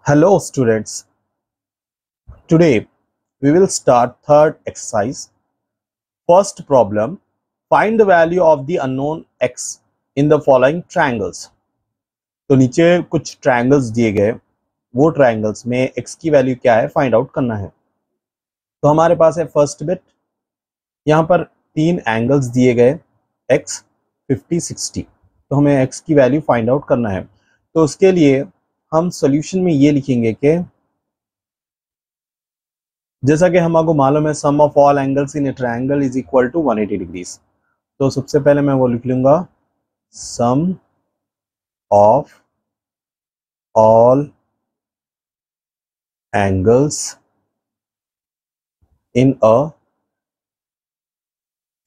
Hello students, today we will start third exercise. First problem, find the value of the unknown x in the following triangles. तो नीचे कुछ triangles दिए गए, वो triangles में x की वैल्यू क्या है फाइंड आउट करना है। तो हमारे पास है फर्स्ट बिट, यहाँ पर तीन एंगल्स दिए गए x 50 60, तो हमें x की वैल्यू फाइंड आउट करना है। तो उसके लिए हम सॉल्यूशन में ये लिखेंगे कि जैसा कि हमको मालूम है sum of all angles in a triangle is equal to 180 degrees. तो सबसे पहले मैं वो लिख लूंगा sum of all angles in a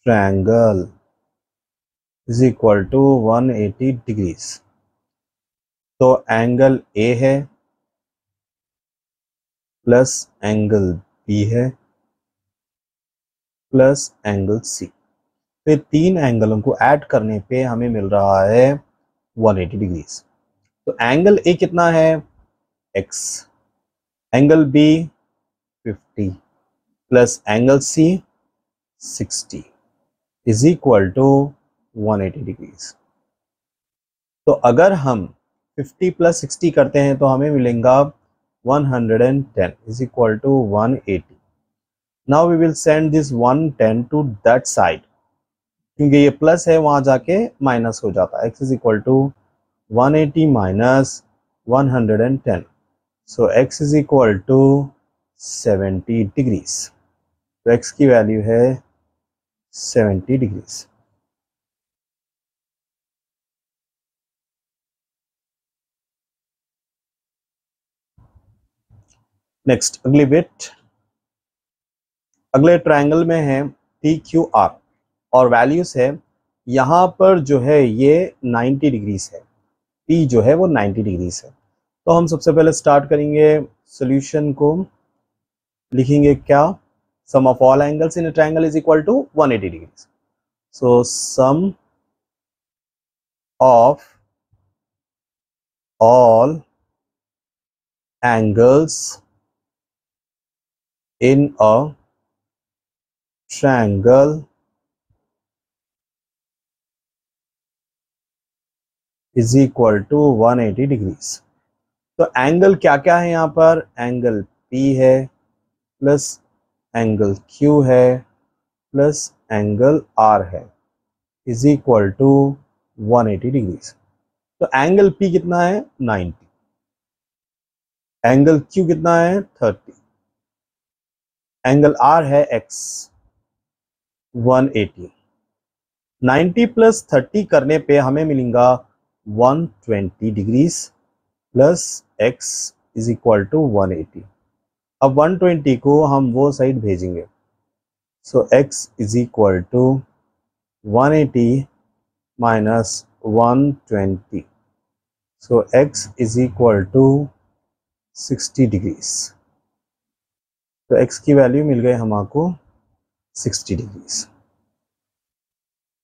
triangle is equal to 180 degrees. तो एंगल ए है प्लस एंगल बी है प्लस एंगल सी। तो तीन एंगलों को ऐड करने पे हमें मिल रहा है 180 डिग्रीज। तो एंगल ए कितना है x, angle B 50 plus angle C 60 is equal to 180 degrees. तो अगर हम 50 प्लस 60 करते हैं तो हमें मिलेगा 110 is equal to 180। Now we will send this 110 to that side, क्योंकि ये प्लस है वहां जाके माइनस हो जाता है। x is equal to 180 minus 110, so x is equal to 70 degrees. तो x की वैल्यू है 70 डिग्रीज। नेक्स्ट अगली बिट, अगले ट्रायंगल में है पी क्यू आर और वैल्यूज है यहाँ पर जो है ये 90 डिग्रीज है, पी जो है वो 90 डिग्रीज है। तो हम सबसे पहले स्टार्ट करेंगे सॉल्यूशन को, लिखेंगे क्या, sum of all angles in a triangle is equal to 180 degrees. So sum of all angles in a triangle is equal to 180 degrees. तो एंगल क्या क्या है यहाँ पर, एंगल P है प्लस एंगल Q है प्लस एंगल R है is equal to 180 degrees. तो एंगल P कितना है 90, एंगल Q कितना है 30, एंगल R है X 180। 90 प्लस 30 करने पे हमें मिलेगा 120 degrees plus x is equal to 180। अब 120 को हम वो साइड भेजेंगे, so x is equal to 180 minus 120, so x is equal to 60 degrees. तो x की वैल्यू मिल गई हमको 60 डिग्रीज।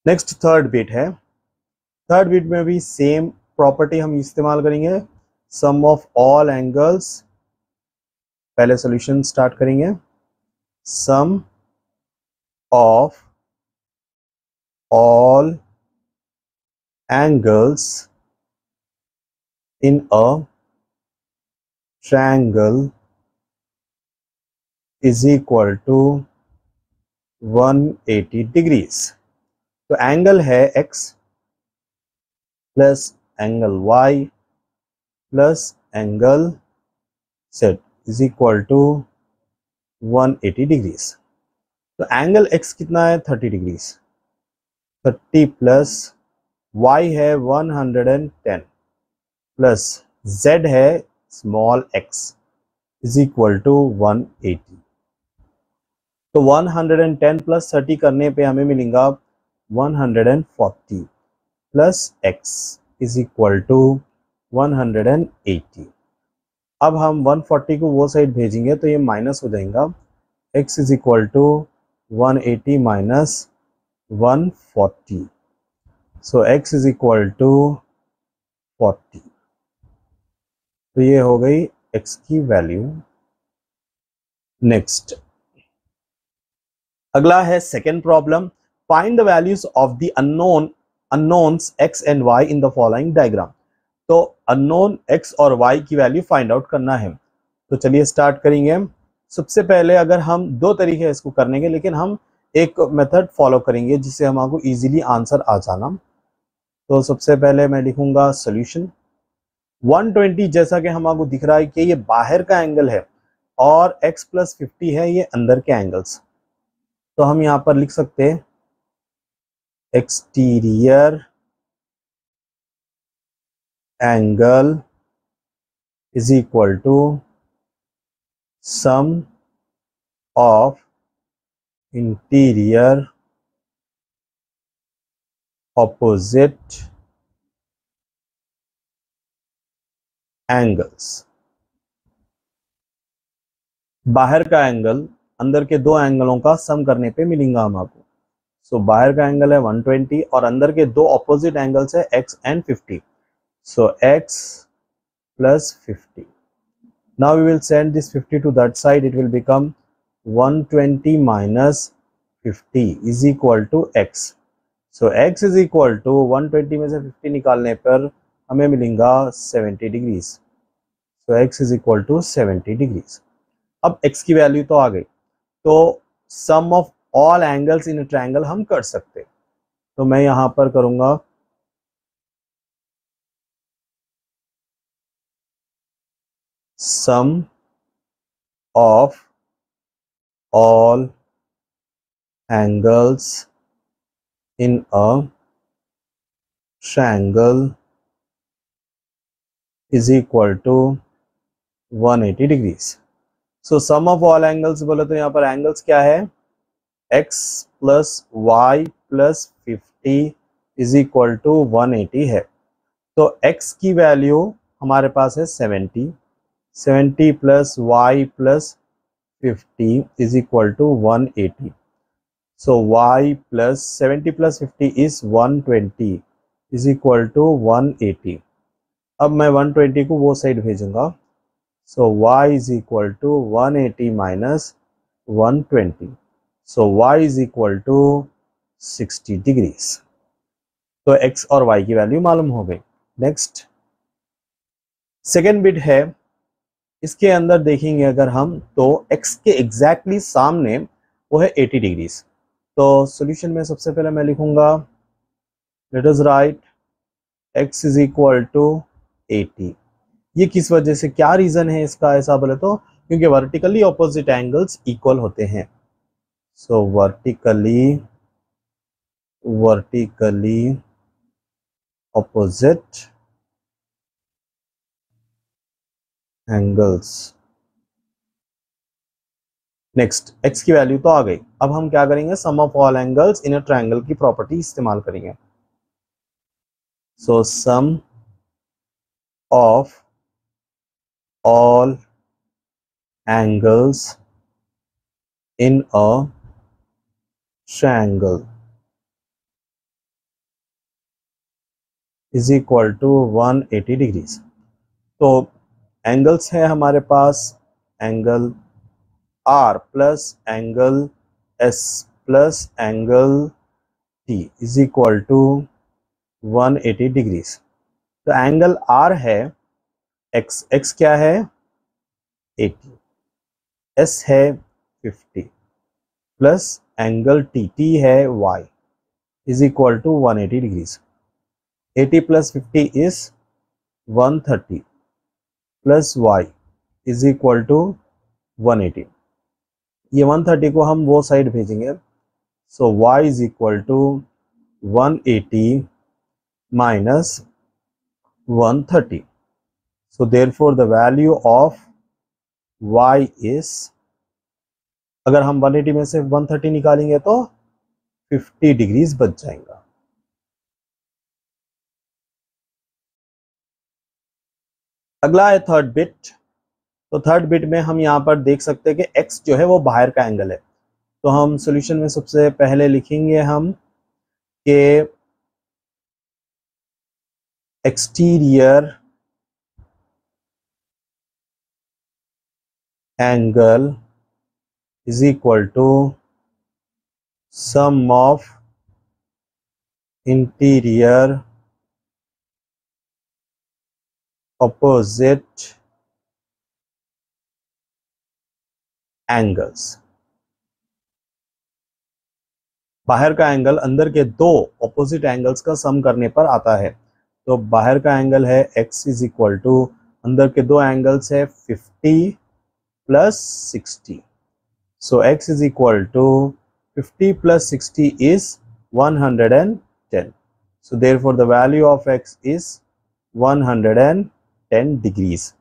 नेक्स्ट थर्ड बिट है, थर्ड बिट में भी सेम प्रॉपर्टी हम इस्तेमाल करेंगे, सम ऑफ ऑल एंगल्स। पहले सॉल्यूशन स्टार्ट करेंगे, sum of all angles in a triangle is equal to 180 degrees. तो एंगल है x plus angle y plus angle z is equal to 180 degrees. तो angle x कितना है 30 degrees, 30 plus y है 110 plus z है small x is equal to 180। तो 110 plus 30 करने पे हमें मिलेगा 140 plus x is equal to 180। अब हम 140 को वो साइड भेजेंगे तो ये माइनस हो जाएगा, x is equal to 180 minus 140, so x is equal to 40। तो ये हो गई x की वैल्यू। नेक्स्ट अगला है second problem, find the values of the unknowns x and y in the following diagram. तो अननोन x और y की वैल्यू फाइंड आउट करना है। तो चलिए स्टार्ट करेंगे। सबसे पहले अगर हम दो तरीके हैं इसको करने के, लेकिन हम एक मेथड फॉलो करेंगे जिससे हमको इजीली आंसर आ जाना। तो सबसे पहले मैं लिखूंगा सॉल्यूशन 120, जैसा कि हमको दिख रहा है कि ये बाहर का एंगल है और x प्लस 50 है ये अंदर के एंगल्स। तो हम यहाँ पर लिख सकते हैं exterior angle is equal to sum of interior opposite angles. बाहर का एंगल अंदर के दो एंगलों का सम करने पे मिलेगा हमको। सो बाहर का एंगल है 120 और अंदर के दो ऑपोजिट एंगल्स है x and 50। So x plus 50. Now we will send this 50 to that side. It will become 120 minus 50 is equal to x. So x is equal to 120 में से 50 निकालने पर हमें मिलेगा 70 degrees. So x is equal to 70 degrees. अब x की value तो आ गई, तो सम of all angles in triangle हम कर सकते। तो मैं यहां पर करूंगा sum of all angles in a triangle is equal to 180 degrees. So sum of all angles बोले तो यहाँ पर angles क्या है, x plus y plus 50 is equal to 180 है। तो x की वैल्यू हमारे पास है 70, 70 plus y plus 50 is equal to 180। So y plus 70 plus 50 is 120 is equal to 180। अब मैं 120 को वो साइड भेजूंगा। So y is equal to 180 minus 120। So y is equal to 60 degrees। तो x और y की वैल्यू मालूम हो गई। नेक्स्ट सेकेंड बिट है, इसके अंदर देखेंगे अगर हम तो x के एग्जैक्टली सामने वो है 80 डिग्रीज। तो सॉल्यूशन में सबसे पहले मैं लिखूंगा let us write x is equal to 80। ये किस वजह से, क्या रीजन है इसका ऐसा बोले तो, क्योंकि वर्टिकली ऑपोजिट एंगल्स इक्वल होते हैं। So vertically opposite angles. Next x की वैल्यू तो आ गई। अब हम क्या करेंगे, sum of all angles in a triangle की प्रॉपर्टी इस्तेमाल करेंगे। So sum of all angles in a triangle is equal to 180 degrees. तो एंगल्स है हमारे पास angle R plus angle S plus angle T is equal to 180 degrees. तो angle R है x क्या है 80, S है 50 प्लस एंगल T है y is equal to 180 degrees. 80 plus 50 is 130 plus y is equal to 180। ये 130 को हम वो साइड भेजेंगे। So y is equal to 180 minus 130। So therefore the value of y is, अगर हम 180 में से 130 निकालेंगे तो 50 डिग्रीज बच जाएगा। अगला है थर्ड बिट। तो थर्ड बिट में हम यहाँ पर देख सकते हैं कि x जो है वो बाहर का एंगल है। तो हम सॉल्यूशन में सबसे पहले लिखेंगे हम कि exterior angle is equal to sum of interior opposite angles। बाहर का एंगल अंदर के दो ऑपोजिट एंगल्स का सम करने पर आता है। तो बाहर का एंगल है x इज इक्वल टू, अंदर के दो एंगल्स है 50 plus 60। So x is equal to 50 plus 60 is 110। So therefore the value of x is 110 degrees.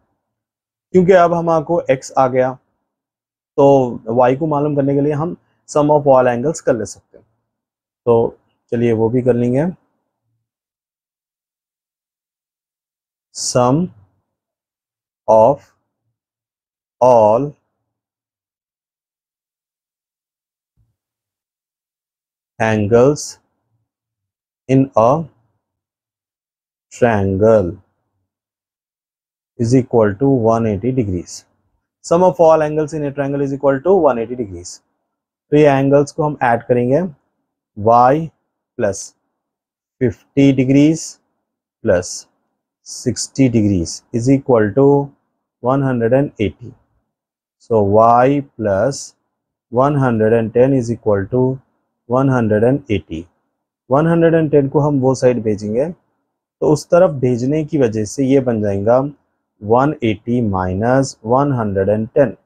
क्योंकि अब हमको x आ गया तो y को मालूम करने के लिए हम सम ऑफ ऑल एंगल्स कर ले सकते हैं। तो चलिए वो भी कर लेंगे। Sum of all angles in a triangle is equal to 180 degrees. Sum of all angles in a triangle is equal to 180 degrees. तो ये एंगल्स को हम ऐड करेंगे, y plus 50 degrees plus 60 degrees is equal to 180। So y plus 110 is equal to 180। 110 को हम वो side भेजेंगे तो उस तरफ भेजने की वजह से ये बन जाएगा 180 minus 110,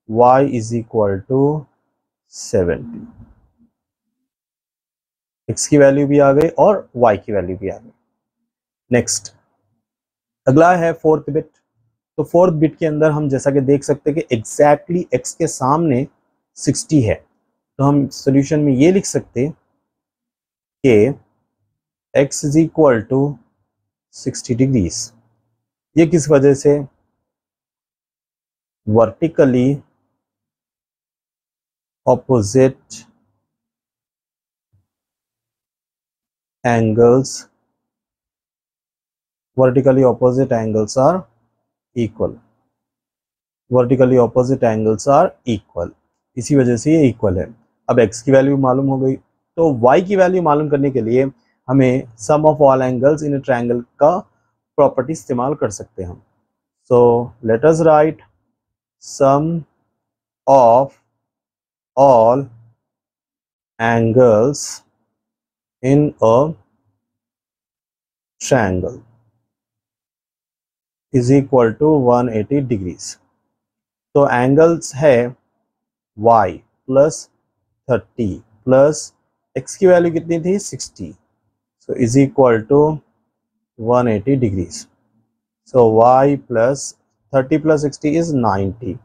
y is equal to 70। x की वैल्यू भी आ गई और y की वैल्यू भी आ गई। नेक्स्ट अगला है फोर्थ बिट। तो फोर्थ बिट के अंदर हम जैसा कि देख सकते हैं कि एग्जैक्टली x के सामने 60 है। तो हम सॉल्यूशन में ये लिख सकते हैं कि x is equal to 60 degrees. ये किस वजह से? Vertically opposite angles vertically opposite angles are equal। vertically opposite angles are equal, इसी वजह से ये इक्वल है। अब x की वैल्यू मालूम हो गई तो y की वैल्यू मालूम करने के लिए हमें sum of all angles in a triangle का प्रॉपर्टी इस्तेमाल कर सकते हैं हम। So let us write sum of all angles in a triangle is equal to 180 degrees. तो एंगल्स है y प्लस 30 प्लस x की वैल्यू कितनी थी 60, so is equal to 180 degrees. So y plus 30 plus 60 is 90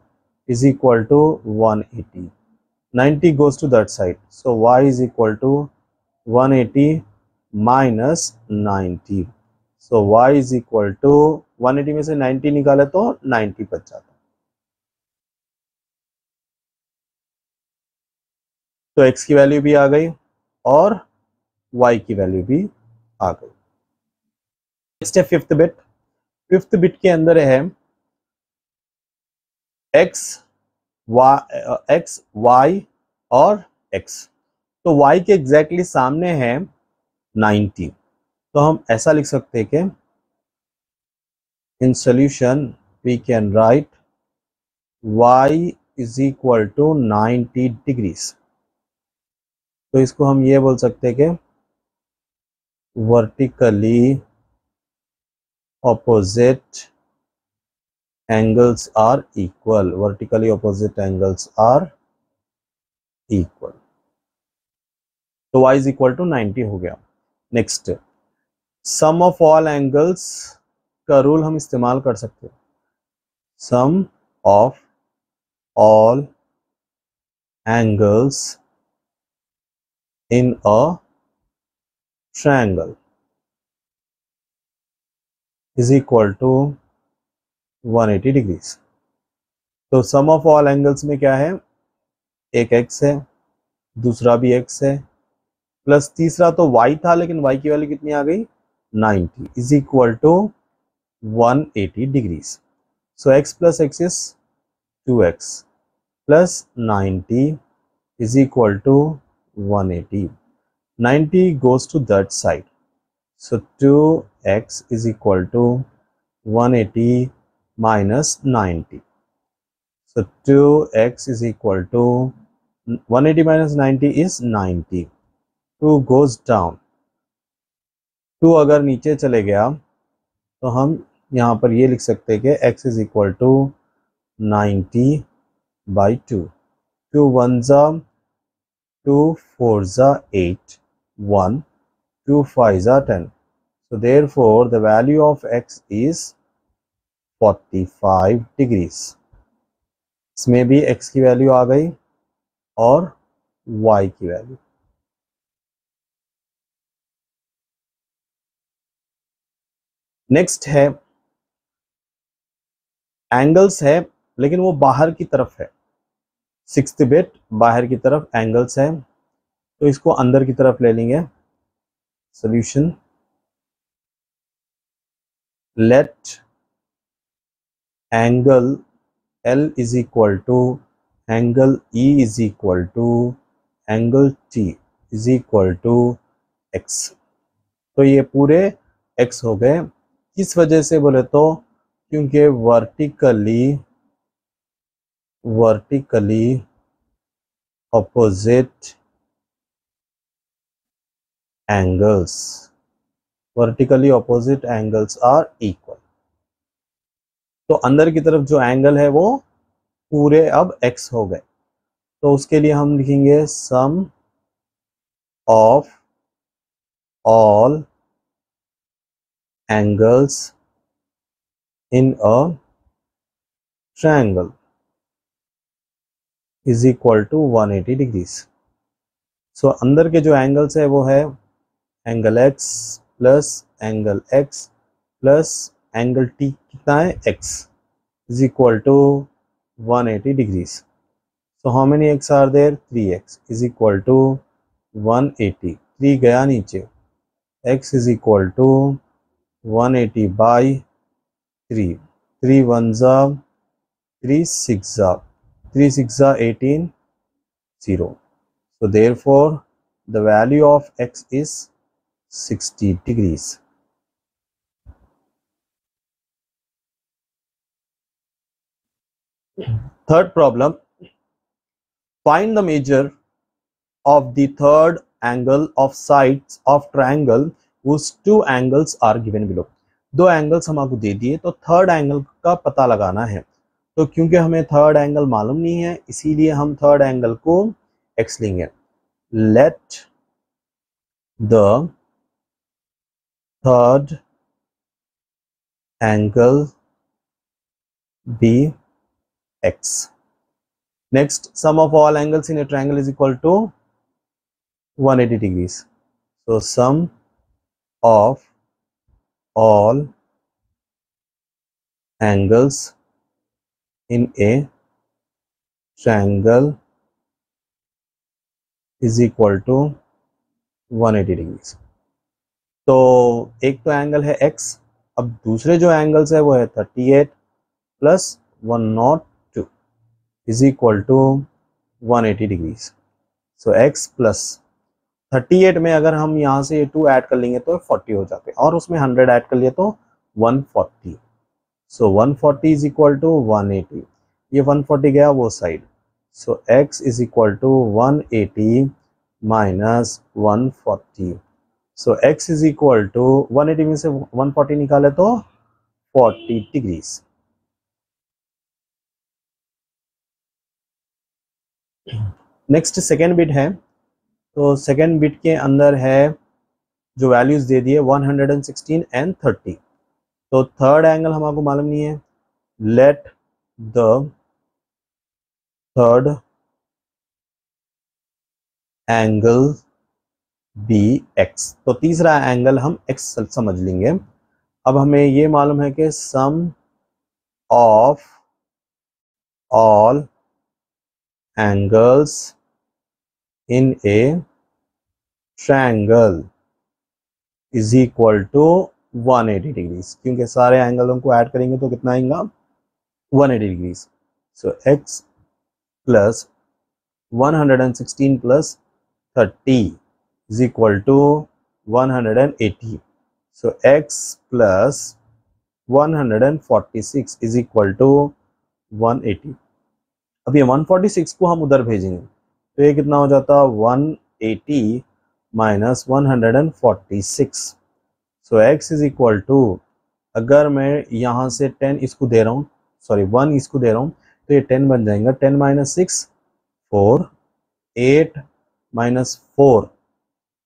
is equal to 180। 90 goes to that side, so y is equal to 180 minus 90। so y is equal to 180 में से 90 निकाले तो 90 बच जाता। तो x की वैल्यू भी आ गई और y की वैल्यू भी आ गई। नेक्स्ट है फिफ्थ बिट। फिफ्थ बिट के अंदर है x y और x। तो y के एग्जैक्टली सामने है 90। तो हम ऐसा लिख सकते हैं कि in solution we can write y is equal to 90 degrees. तो इसको हम ये बोल सकते हैं कि vertically opposite angles are equal. Vertically opposite angles are equal. तो y इज इक्वल टू 90 हो गया। Next sum of all angles का रूल हम इस्तेमाल कर सकते हैं। Sum of all angles in a triangle is equal to 180 degrees. तो सम ऑफ ऑल एंगल्स में क्या है? एक x है, दूसरा भी x है, प्लस तीसरा तो y था लेकिन y की वैल्यू कितनी आ गई 90 is equal to 180 degrees. So x plus x is 2x plus 90 is equal to 180. 90 goes to that side, so 2x is equal to 180 minus 90. So 2x is equal to 180 minus 90 is 90. 2 goes down. 2 अगर नीचे चले गया तो हम यहाँ पर ये लिख सकते हैं कि x is equal to 90 by 2. 2 1s are 2 4s are 8, 1, 2 5s are 10. So therefore the value of x is 45 degrees. इसमें भी x की वैल्यू आ गई और y की वैल्यू. नेक्स्ट है एंगल्स है, लेकिन वो बाहर की तरफ है. 6th बिट बाहर की तरफ एंगल्स है, तो इसको अंदर की तरफ ले लेंगे. Solution, let angle L is equal to angle E is equal to angle T is equal to x. तो ये पूरे x हो गए. किस वजह से बोले तो क्योंकि vertically opposite angles are equal. तो अंदर की तरफ जो एंगल है वो पूरे अब x हो गए. तो उसके लिए हम लिखेंगे sum of all angles in a triangle is equal to 180 degrees. So अंदर के जो एंगल्स है वो है angle x plus angle x plus angle t. कितना है x is equal to 180 degrees. So how many x are there? 3x is equal to 180. 3 गया नीचे, x is equal to 180 by 3. 3 1s are 3 6s are 3 6s are 18, 0. So therefore the value of x is 60 degrees. Third problem, find the measure of the third angle of sides of triangle whose two angles are given below. दो angles हम आपको दे दिए, तो third angle का पता लगाना है. तो क्योंकि हमें थर्ड एंगल मालूम नहीं है, इसीलिए हम थर्ड एंगल को x लेंगे. Let the third angle be x. Next, sum of all angles in a triangle is equal to 180 degrees. So sum of all angles in a triangle is equal to 180 degrees. तो एक तो angle है x, अब दूसरे जो angles है वो है 38 plus 102 is equal to 180 degrees. So x plus 38 में अगर हम यहाँ से ये 2 ऐड कर लेंगे तो 40 हो जाते हैं, और उसमें 100 ऐड कर लिए तो 140. So 140 is equal to 180. ये 140 गया वो side. So x is equal to 180 minus 140. So x is equal to 180 में से 140 निकाले तो 40 डिग्रीज. नेक्स्ट सेकेंड बिट है, तो सेकेंड बिट के अंदर है जो वैल्यूज दे दिए 116 एंड 30. तो थर्ड एंगल हमारे मालूम नहीं है. Let the third angle be x. तो तीसरा एंगल हम x समझ लेंगे. अब हमें ये मालूम है कि sum of all angles in a triangle is equal to 180 degrees. क्योंकि सारे एंगलों को ऐड करेंगे तो कितना आएगा 180 degrees. So x plus 116 plus 30 is equal to 180. So x plus 146 is equal to 180. अब ये 146 को हम उधर भेजेंगे तो ये कितना हो जाता 180 minus 146. So x is equal to, अगर मैं यहाँ से 10 इसको दे रहा हूँ, सॉरी 1 इसको दे रहा हूँ, तो ये 10 बन जाएगा. 10 minus 6 4, 8 minus 4,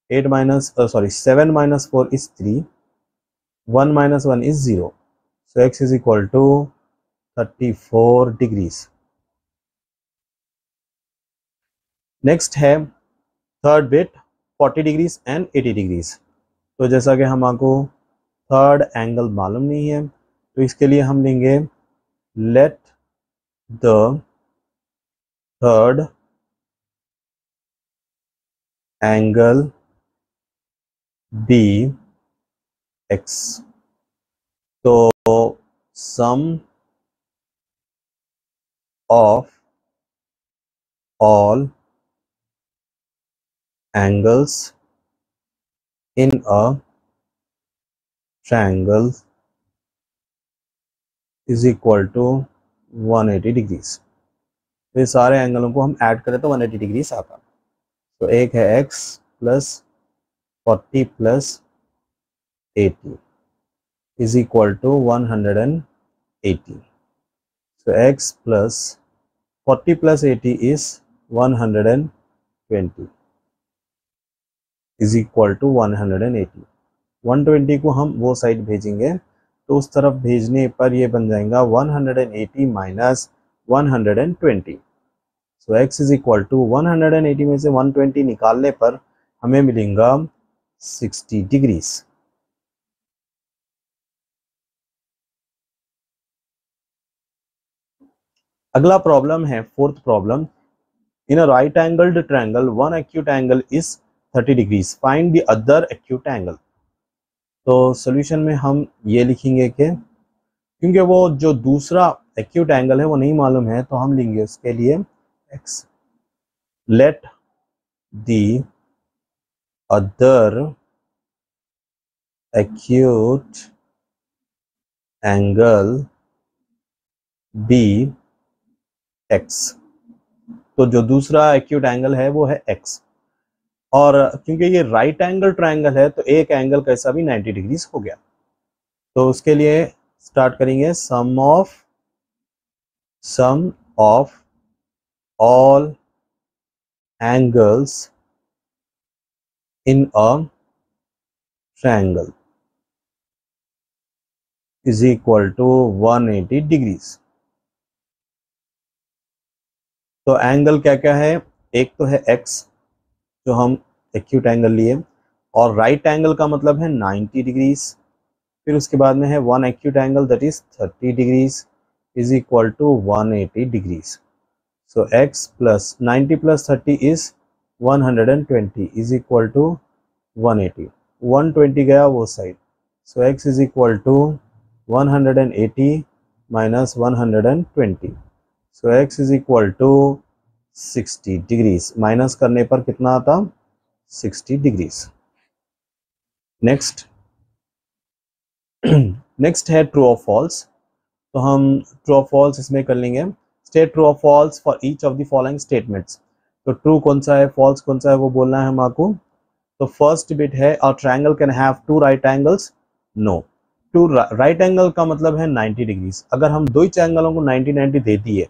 8 minus sorry 7 minus 4 is 3, 1 minus 1 is 0. So x is equal to 34 degrees. Next है third bit 40 degrees and 80 degrees. तो जैसा कि हम आपको थर्ड एंगल मालूम नहीं है तो इसके लिए हम लेंगे let the third angle be x. तो सम of all angles in a triangle is equal to 180 degrees. तो ये सारे एंगलों को हम ऐड करें तो 180 डिग्रीज आता. तो एक है x plus 40 plus 80 is equal to 180. So x plus 40 plus 80 is 120 is equal to 180. 120 को हम वो साइड भेजेंगे तो उस तरफ भेजने पर ये बन जाएगा 180 minus 120. So x is equal to 180 में से 120 निकालने पर हमें मिलेगा 60 डिग्रीज. अगला प्रॉब्लम है fourth problem. In a right angled triangle one acute angle is 30 degrees, find the other acute angle. तो सॉल्यूशन में हम ये लिखेंगे कि क्योंकि वो जो दूसरा एक्यूट एंगल है वो नहीं मालूम है तो हम लेंगे उसके लिए x. Let the other acute angle be x. तो जो दूसरा एक्यूट एंगल है वो है x. और क्योंकि ये राइट एंगल ट्रायंगल है तो एक एंगल कैसा भी 90 डिग्रीज हो गया. तो उसके लिए स्टार्ट करेंगे sum of all angles in a triangle is equal to 180 degrees. तो एंगल क्या क्या है, एक तो है x जो हम एक्यूट एंगल लिए, और राइट एंगल का मतलब है 90 डिग्रीज. फिर उसके बाद में है one acute angle that is 30 degrees is equal to 180 degrees. So x plus 90 plus 30 is 120 is equal to 180. 120 गया वो side. So x is equal to 180 minus 120. So x is equal to 60 degrees. Minus करने पर कितना आता 60 degrees. Next next है true और false. तो हम ट्रू और फॉल्स इसमें कर लेंगे. स्टेट ट्रू और false for each of the following statements. तो ट्रू कौन सा है फॉल्स कौन सा है वो बोलना है हम आपको. तो फर्स्ट बिट है a triangle can have two right angles. No. Two right angle का मतलब है 90 डिग्रीज. अगर हम दो ही ट्रायंगलों को 90 90 दे दिए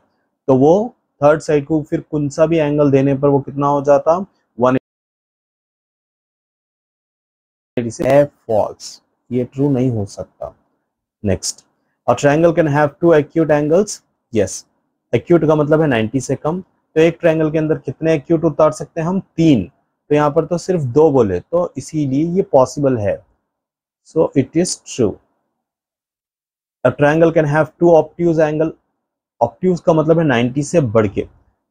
तो वो थर्ड साइड को फिर कौन सा भी एंगल देने पर वो कितना हो जाता 180 से. फॉल्स, ये ट्रू नहीं हो सकता. Next, a triangle can have two acute angles. Yes, acute का मतलब है 90 से कम. तो एक ट्रायंगल के अंदर कितने एक्यूट उतार सकते हैं हम 3. तो यहाँ पर तो सिर्फ 2 बोले तो इसीलिए ये पॉसिबल है. So it is true. A triangle can have two obtuse angle. Obtuse का मतलब है 90 से बढ़ के.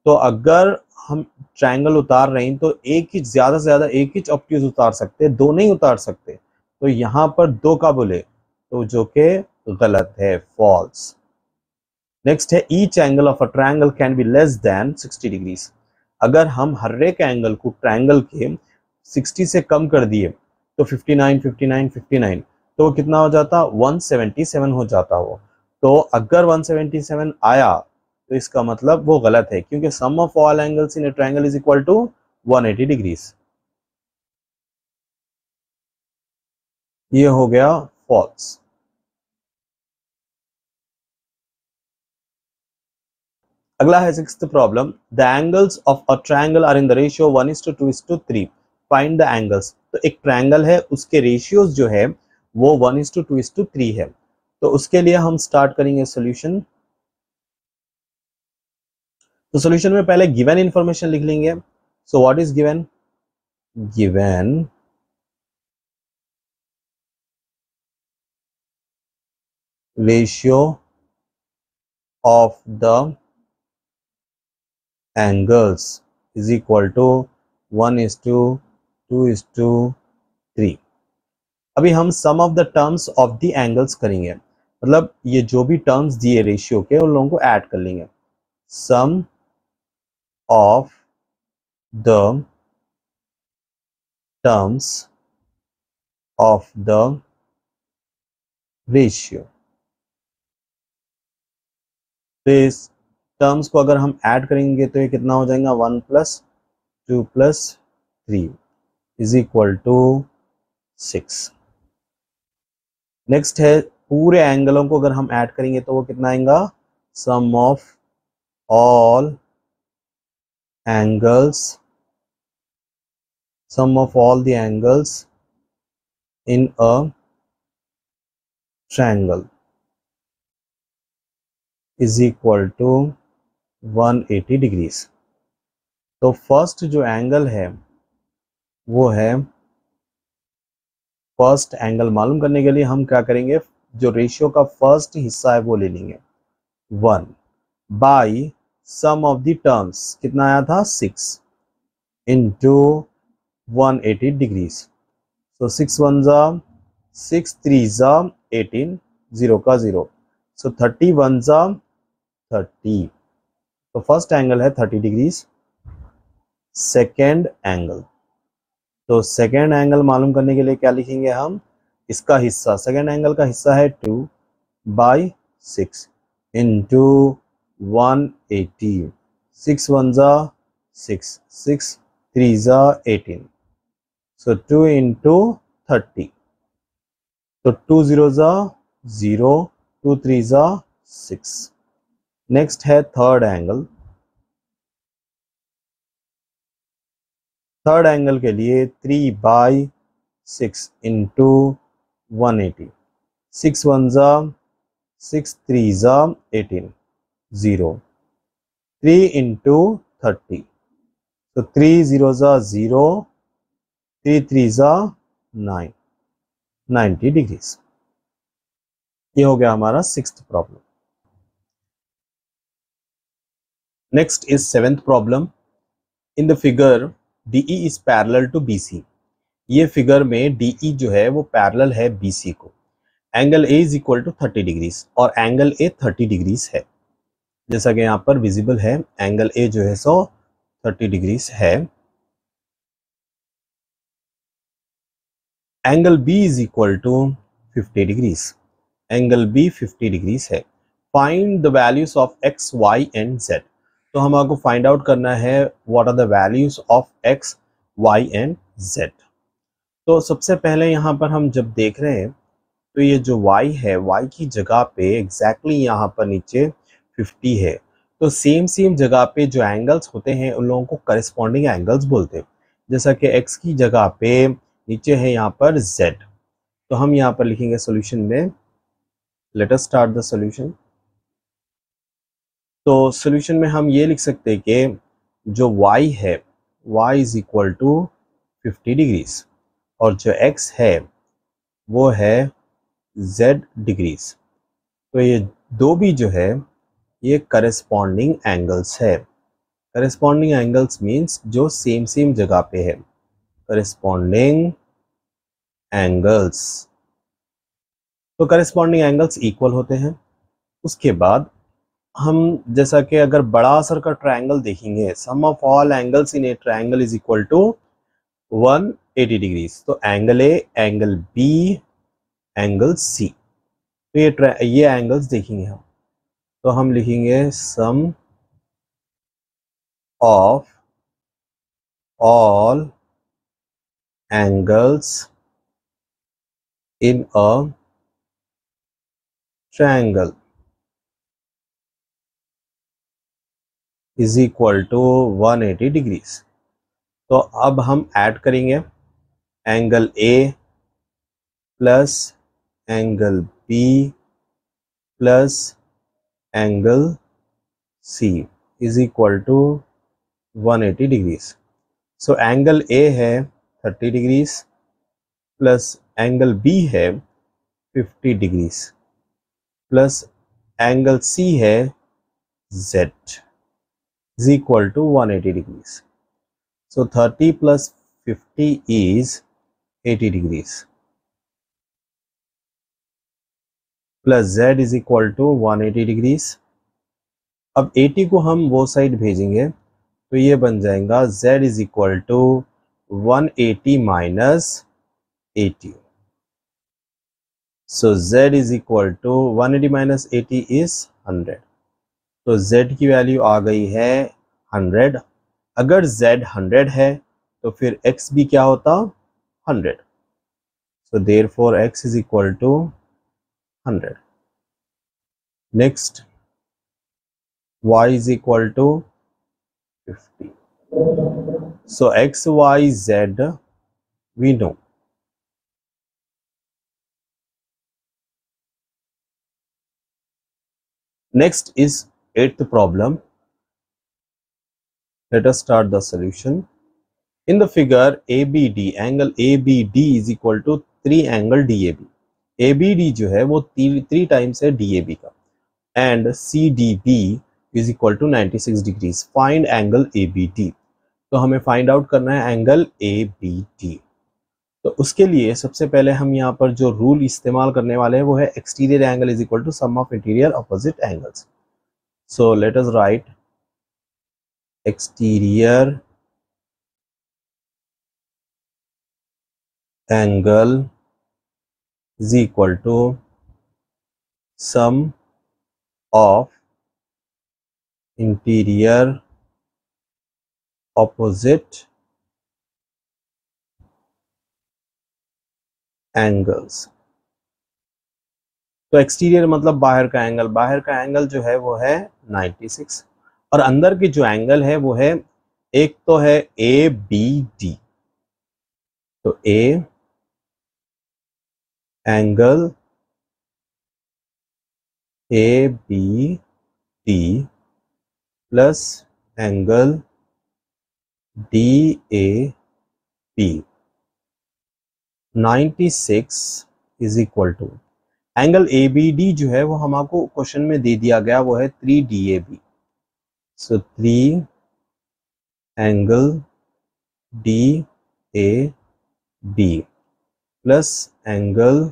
तो अगर हम ट्रायंगल उतार रहे हैं तो एक ही ज्यादा से ज्यादा एक ही ऑब्ट्यूज उतार सकते हैं, 2 नहीं उतार सकते. तो यहाँ पर 2 का बोले तो जो कि गलत है, फॉल्स. नेक्स्ट है each angle of a triangle can be less than 60 degrees. अगर हम हर एक एंगल को ट्रायंगल के 60 से कम कर दिए तो 59 59 59 तो वो कितना हो जाता, 177 हो जाता वो। तो अगर 177 आया तो इसका मतलब वो गलत है, क्योंकि sum of all angles in a triangle is equal to 180 degrees. ये हो गया फॉल्स। अगला है sixth problem, the angles of a triangle are in the ratio 1:2:3, find the angles. तो एक ट्रायंगल है, उसके रेशियोज जो है वो 1:2:3 है। तो उसके लिए हम स्टार्ट करेंगे सॉल्यूशन। तो सॉल्यूशन में पहले गिवन इंफॉर्मेशन लिख लेंगे। So what is given, given ratio of the angles is equal to 1:2:3। अभी हम sum of the terms of the angles करेंगे, मतलब ये जो भी टर्म्स दिए रेशियो के उन लोगों को ऐड कर लेंगे। Sum of the terms of the ratio. तो इस टर्म्स को अगर हम ऐड करेंगे तो ये कितना हो जाएगा, 1+2+3 इज इक्वल टू 6। नेक्स्ट है पूरे एंगलों को अगर हम ऐड करेंगे तो वो कितना आएगा, sum of all angles, sum of all the angles in a triangle is equal to 180 degrees. तो फर्स्ट जो एंगल है वो है, फर्स्ट एंगल मालूम करने के लिए हम क्या करेंगे, जो रेशियो का फर्स्ट हिस्सा है वो ले लेंगे 1 by sum of the terms, कितना आया था 6 इंटू 180 डिग्रीज। तो 6 1 जा 6 3 जा 18, 0 का 0, सो 30 1 जा 30। तो फर्स्ट एंगल है 30 डिग्रीज। सेकेंड एंगल, तो सेकेंड एंगल मालूम करने के लिए क्या लिखेंगे हम, इसका हिस्सा, सेकेंड एंगल का हिस्सा है 2 बाई 6 इंटू 180। 6 1 जा 6, 6 3 जा 18, सो 2 इंटू 30। तो 2 0 जा 0, 2 3 जा 6। नेक्स्ट है थर्ड एंगल। थर्ड एंगल के लिए 3 बाई 6 इंटू 180। 6 1 जा 6, 3 जा 18, 0, 3 इंटू 30। तो 3 0 जा 0, 3 3 जा 9, 90 डिग्रीज। ये हो गया हमारा sixth problem. Next is seventh problem. In the figure DE is parallel to BC। ये फिगर में DE जो है वो पैरेलल है BC को। Angle A is equal to 30 degrees और एंगल A 30 डिग्रीज है, जैसा कि यहाँ पर विजिबल है। एंगल A जो है 30 डिग्रीज है। Angle B is equal to 50 degrees. Angle B 50 degrees है। Find the values of X, Y and Z। तो हम आपको फाइंड आउट करना है what are the values of X, Y and Z। तो सबसे पहले यहाँ पर हम जब देख रहे हैं तो ये जो y है, y की जगह पे एग्जैक्टली यहाँ पर नीचे 50 है। तो सेम सेम जगह पे जो एंगल्स होते हैं उन लोगों को करस्पॉन्डिंग एंगल्स बोलते हैं। जैसा कि x की जगह पे नीचे है यहाँ पर z। तो हम यहाँ पर लिखेंगे सॉल्यूशन में, late us start the solution. तो सॉल्यूशन में हम ये लिख सकते हैं कि जो y है, y is equal to 50 degrees और जो x है वो है z डिग्रीज। तो ये दो भी जो है ये करस्पॉन्डिंग एंगल्स है। करस्पॉन्डिंग एंगल्स मींस जो सेम सेम जगह पे है, करस्पॉन्डिंग एंगल्स। तो करस्पॉन्डिंग एंगल्स इक्वल होते हैं। उसके बाद हम जैसा कि अगर बड़ा सर्कल ट्रायंगल देखेंगे, sum of all angles in a triangle is equal to 180 degrees. तो angle A, angle B, angle C, तो ये एंगल्स देखेंगे हम। तो हम लिखेंगे sum of all angles in a triangle is equal to 180 degrees. तो अब हम ऐड करेंगे angle A plus angle B plus angle C is equal to 180 degrees. So angle A है 30 डिग्रीज प्लस एंगल बी है 50 degrees plus angle सी है z is equal to 180 degrees. So 30 plus 50 is 80 degrees plus z is equal to 180 degrees. अब 80 को हम वो side भेजेंगे तो ये बन जाएगा z is equal to 180 minus 80. So z is equal to 180 minus 80 is 100. तो z की वैल्यू आ गई है 100। अगर z 100 है तो फिर x भी क्या होता 100। So therefore x is equal to 100. Next, y is equal to 50. So x, y, z we know. Next is 8th problem. Let us start the solution. In the figure ABD, angle ABD is equal to 3 angle DAB. ABD जो है वो 3 times है DAB का, and CDB is equal to 96 degrees. Find angle ABD. तो हमें find out करना है angle ABD। तो उसके लिए सबसे पहले हम यहाँ पर जो रूल इस्तेमाल करने वाले हैं वो है exterior angle is equal to sum of interior opposite angles. So let us write exterior angle is equal to sum of interior opposite angles. तो एक्सटीरियर मतलब बाहर का एंगल, बाहर का एंगल जो है वो है 96 और अंदर की जो एंगल है वो है, एक तो है ए बी डी। तो A angle A B D plus angle D A B 96 is equal to angle A B D जो है वो हमको क्वेश्चन में दे दिया गया वो है 3DAB। So 3 angle D A B plus angle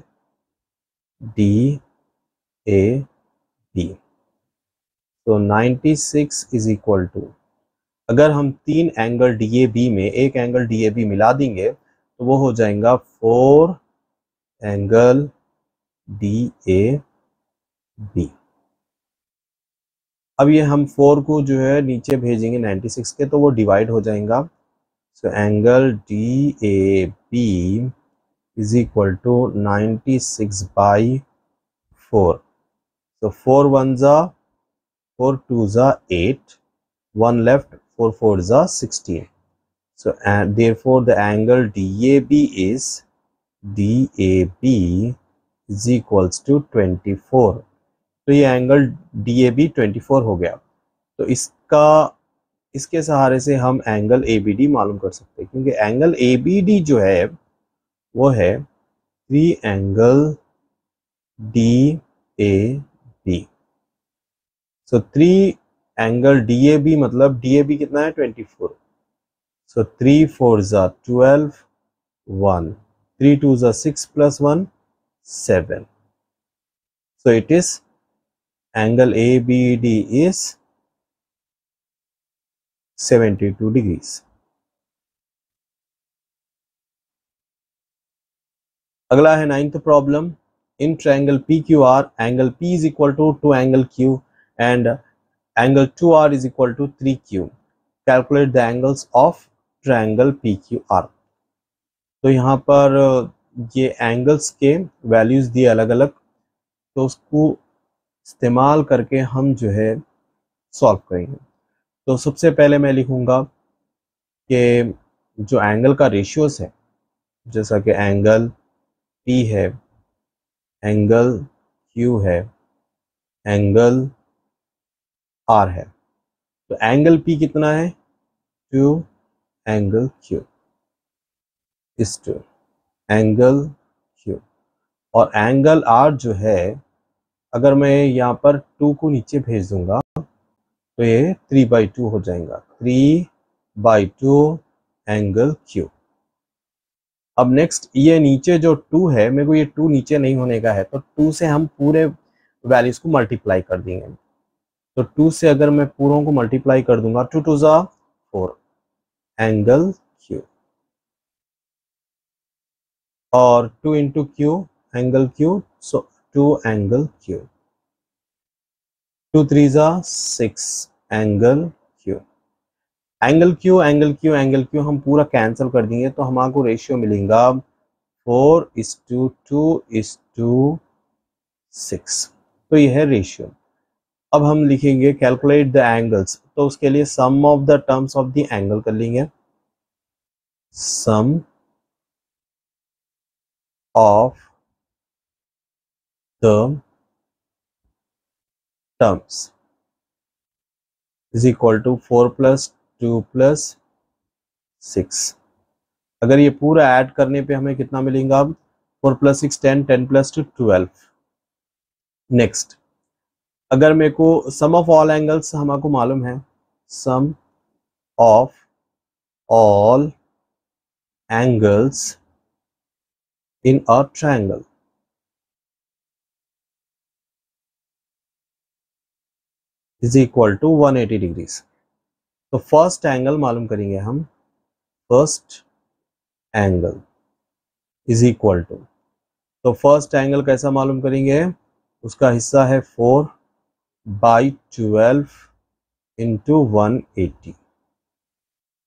D A B. तो 96 इज इक्वल टू, अगर हम 3 एंगल DAB में एक एंगल DAB मिला देंगे तो वो हो जाएगा 4 एंगल DAB। अब ये हम 4 को जो है नीचे भेजेंगे 96 के तो वो डिवाइड हो जाएगा। So angle DAB is equal to 96 by 4। so 4 1 जा 4 2 जा 8, 1 left, 4 4 जा 16। so and therefore the angle DAB is equals to 24। तो ये एंगल DAB 24 हो गया। तो इसके सहारे से हम एंगल ABD मालूम कर सकते हैं, क्योंकि एंगल ABD जो है वो है 3 एंगल DAB। सो 3 एंगल DAB मतलब DAB कितना है 24। सो 3 4 जा 12, 1 3 2 जा 6 plus 1 7। So it is angle ABD is 72 degrees. अगला है 9th problem. In triangle PQR angle P is equal to 2 angle Q and angle 2R is equal to 3Q. Calculate the angles of triangle PQR. तो यहाँ पर ये angles के values दिए अलग अलग, तो उसको इस्तेमाल करके हम जो है सॉल्व करेंगे. तो सबसे पहले मैं लिखूंगा कि जो एंगल का रेशियोज है, जैसा कि एंगल P है, एंगल Q है, एंगल R है. तो एंगल P कितना है? 2 एंगल Q इस 2 एंगल Q. और एंगल R जो है, अगर मैं यहाँ पर 2 को नीचे भेज दूंगा तो ये 3/2 हो जाएगा. 3/2 एंगल Q. अब नेक्स्ट ये नीचे जो 2 है, मेरे को ये 2 नीचे नहीं होने का है, तो 2 से हम पूरे वैल्यूज को मल्टीप्लाई कर देंगे. तो 2 से अगर मैं पूरों को मल्टीप्लाई कर दूंगा, 2 2 जा 4 एंगल Q, और 2 इंटू Q एंगल Q, सो 2 एंगल Q. 2 3 जा 6 angle Q. Angle Q angle Q angle Q हम पूरा कैंसिल कर देंगे, तो हमारे रेशियो मिलेगा 4:2:6. तो ये है रेशियो. अब हम लिखेंगे कैलकुलेट द एंगल्स, तो उसके लिए sum of the terms of the angle कर लेंगे. Sum of the terms is equal to 4 + 2 + 6. अगर ये पूरा ऐड करने पे हमें कितना मिलेगा? 4 + 6 10, 10 + 2 12. नेक्स्ट, अगर मेरे को सम ऑफ ऑल एंगल्स हमको मालूम है, sum of all angles in a triangle is equal to 180 degrees. तो फर्स्ट एंगल मालूम करेंगे हम. First angle is equal to, तो फर्स्ट एंगल कैसा मालूम करेंगे? उसका हिस्सा है 4/12 इंटू 180.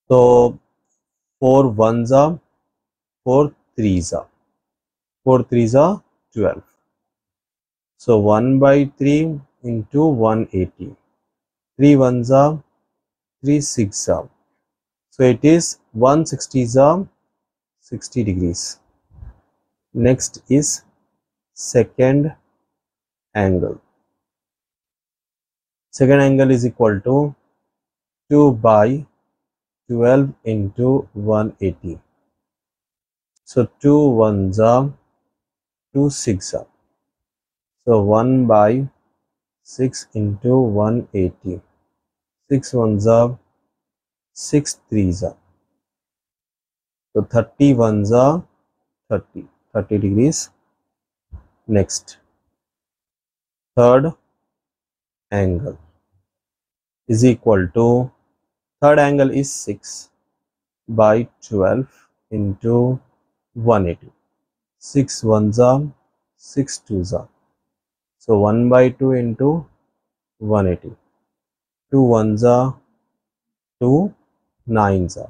तो 4 1 जा 4 3 जा 4 3 जा 12. So 1/3 into 180. 3 1 जा 3 6 जा. So it is 160 जा 60 degrees. Next is second angle. Second angle is equal to 2/12 into 180. So 2 1 जा 2 6 जा. So 1/6 into 180. 6 1 जा 6 3 जा. So 30 1 जा 30 degrees. Next, third angle is equal to, third angle is 6/12 into 180. 6 1 जा 6 2 जा. So 1/2 into 180. 2 1 जा 2 9 जा.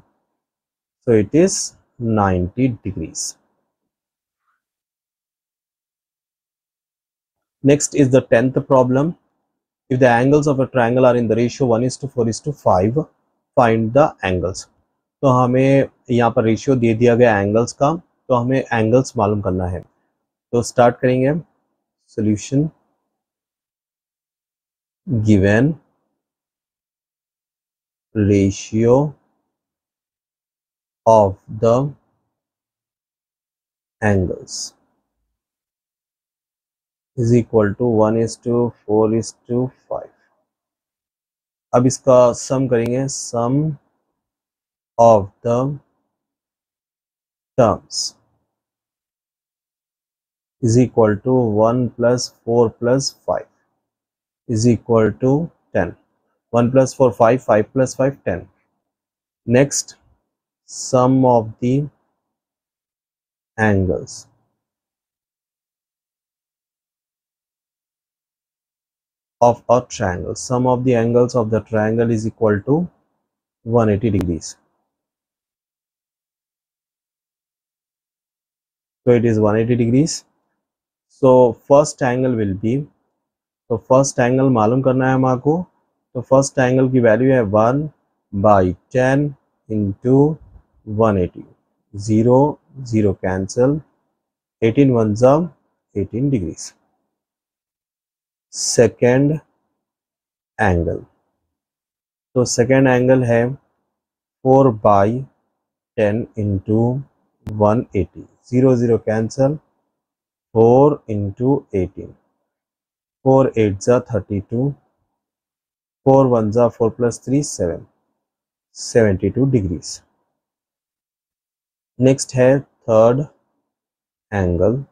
So it is 90 degrees. Next is the 10th problem. If the angles of a triangle are in the ratio 1:4:5, find the angles. तो हमें यहाँ पर ratio दे दिया गया एंगल्स का, तो हमें एंगल्स मालूम करना है. तो स्टार्ट करेंगे. Solution, given ratio of the angles is equal to 1:4:5. अब इसका सम करेंगे. Sum of the terms is equal to 1 + 4 + 5 is equal to 10. 1 plus 4 5, 5 plus 5 10. Next, sum of the angles of a triangle. Sum of the angles of the triangle is equal to 180 degrees. So it is 180 degrees. So first angle will be, तो first angle मालूम करना है हमारे, तो first angle की value है 1/10 into 180. 0 0 cancel, 18 1 जा 18 degrees. Second angle, तो सेकेंड एंगल है 4/10 इंटू 180. 0 0 cancel, 4 into 18. 4 8 जा 32. 4 1 जा 4 plus 3 7. 72 डिग्रीज. नेक्स्ट है third angle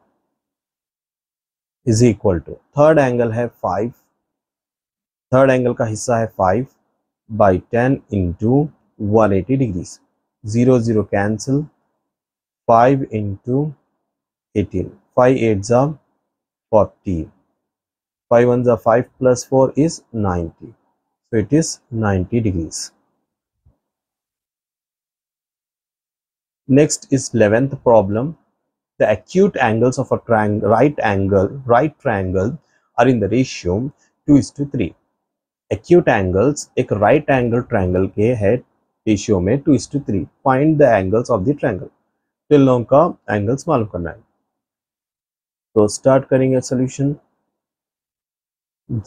is equal to, third angle है 5. थर्ड एंगल का हिस्सा है 5/10 इंटू 180 डिग्रीज. 0 0 cancel, 5 into 18. 5 8 जा 40. 5 1 जा 5 plus 4 is 90. So it is 90 degrees. Next is 11th problem. The acute angles of a right triangle are in the ratio 2:3. Acute angles एक right angle triangle के है ratio में 2:3. Find the angles of the triangle. तो इन लोगों का angles मालूम करना है. तो स्टार्ट करेंगे solution.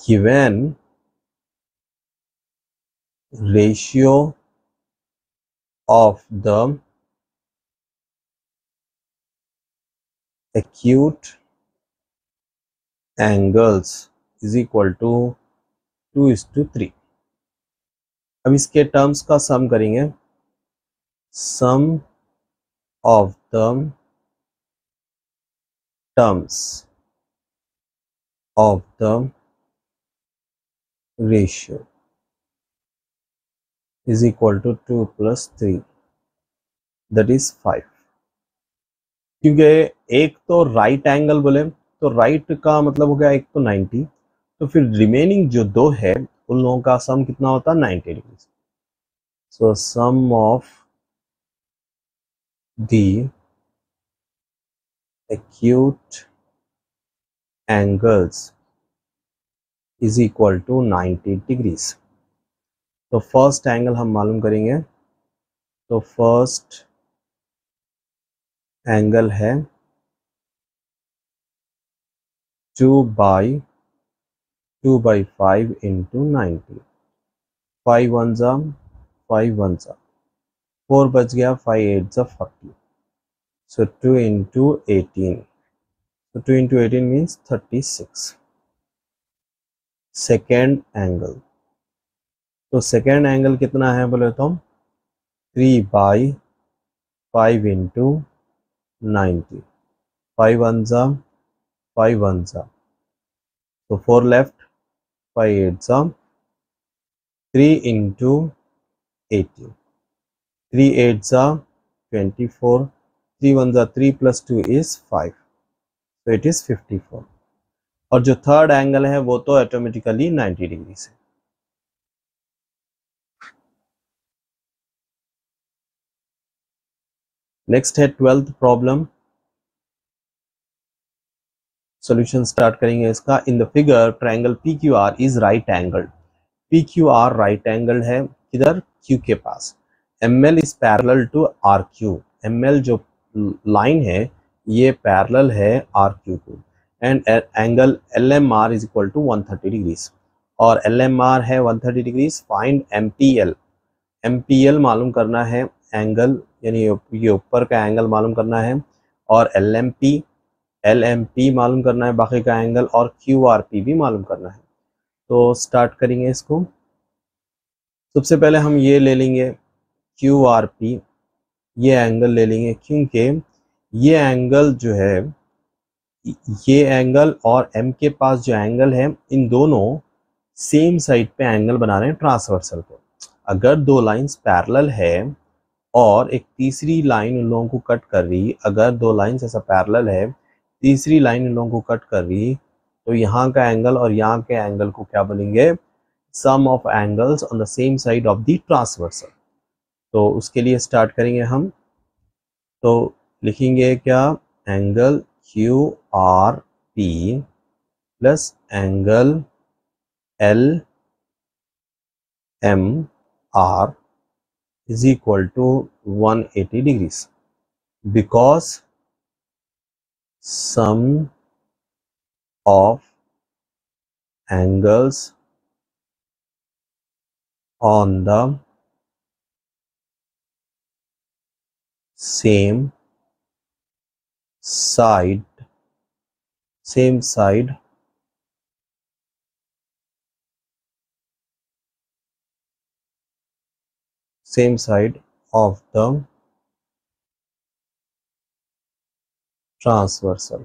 Given ratio of the acute angles is equal to 2:3. अब इसके टर्म्स का सम करेंगे. Sum of the terms of the ratio is equal to 2 plus 3, that is 5. क्योंकि एक तो राइट एंगल बोले तो राइट का मतलब हो गया एक तो 90, तो फिर रिमेनिंग जो दो है उन लोगों का सम कितना होता है 90 degree. So sum of the acute angles is equal to 90 degrees. तो फर्स्ट एंगल हम मालूम करेंगे. तो फर्स्ट एंगल है 2/5 इंटू 90. 5 1 जा 5 1 जा 4 बच गया, 5 8 जा 40. सो 2 इंटू 18. तो 2 इंटू 18 मीन्स 36. सेकेंड एंगल, तो सेकेंड एंगल कितना है बोले तो 3/5 इंटू 90. 5 1 जा 5 1 जा, तो 4 लेफ्ट, 5 8 जा 3 इंटू 18. 3 8 जा 24. 3 1 जा 3 plus 2 is 5. So it is 54. और जो थर्ड एंगल है वो तो ऑटोमेटिकली 90 डिग्री से. नेक्स्ट है 12th प्रॉब्लम. सॉल्यूशन स्टार्ट करेंगे इसका. In the figure triangle PQR is right angle. PQR right angle है किधर, Q के पास. ML is parallel to RQ. ML जो लाइन है ये पैरेलल है RQ को. And angle LMR is equal to 130 degrees. और LMR है 130 डिग्रीज. Find MPL. MPL मालूम करना है एंगल, यानी ये ऊपर का एंगल मालूम करना है. और LMP मालूम करना है बाकी का एंगल. और QRP भी मालूम करना है. तो स्टार्ट करेंगे इसको. सबसे पहले हम ये ले लेंगे QRP, ये एंगल ले लेंगे क्योंकि ये एंगल जो है, ये एंगल और M के पास जो एंगल है इन दोनों सेम साइड पे एंगल बना रहे हैं ट्रांसवर्सल पे। अगर दो लाइंस पैरेलल है और एक तीसरी लाइन उन लोगों को कट कर रही, अगर दो लाइंस ऐसा पैरेलल है, तीसरी लाइन उन लोगों को कट कर रही, तो यहाँ का एंगल और यहाँ के एंगल को क्या बनेंगे, sum of angles on the same side of the transversal. तो उसके लिए स्टार्ट करेंगे हम, तो लिखेंगे क्या, angle Q R P plus angle L M R is equal to 180 degrees because sum of angles on the same side of the transversal।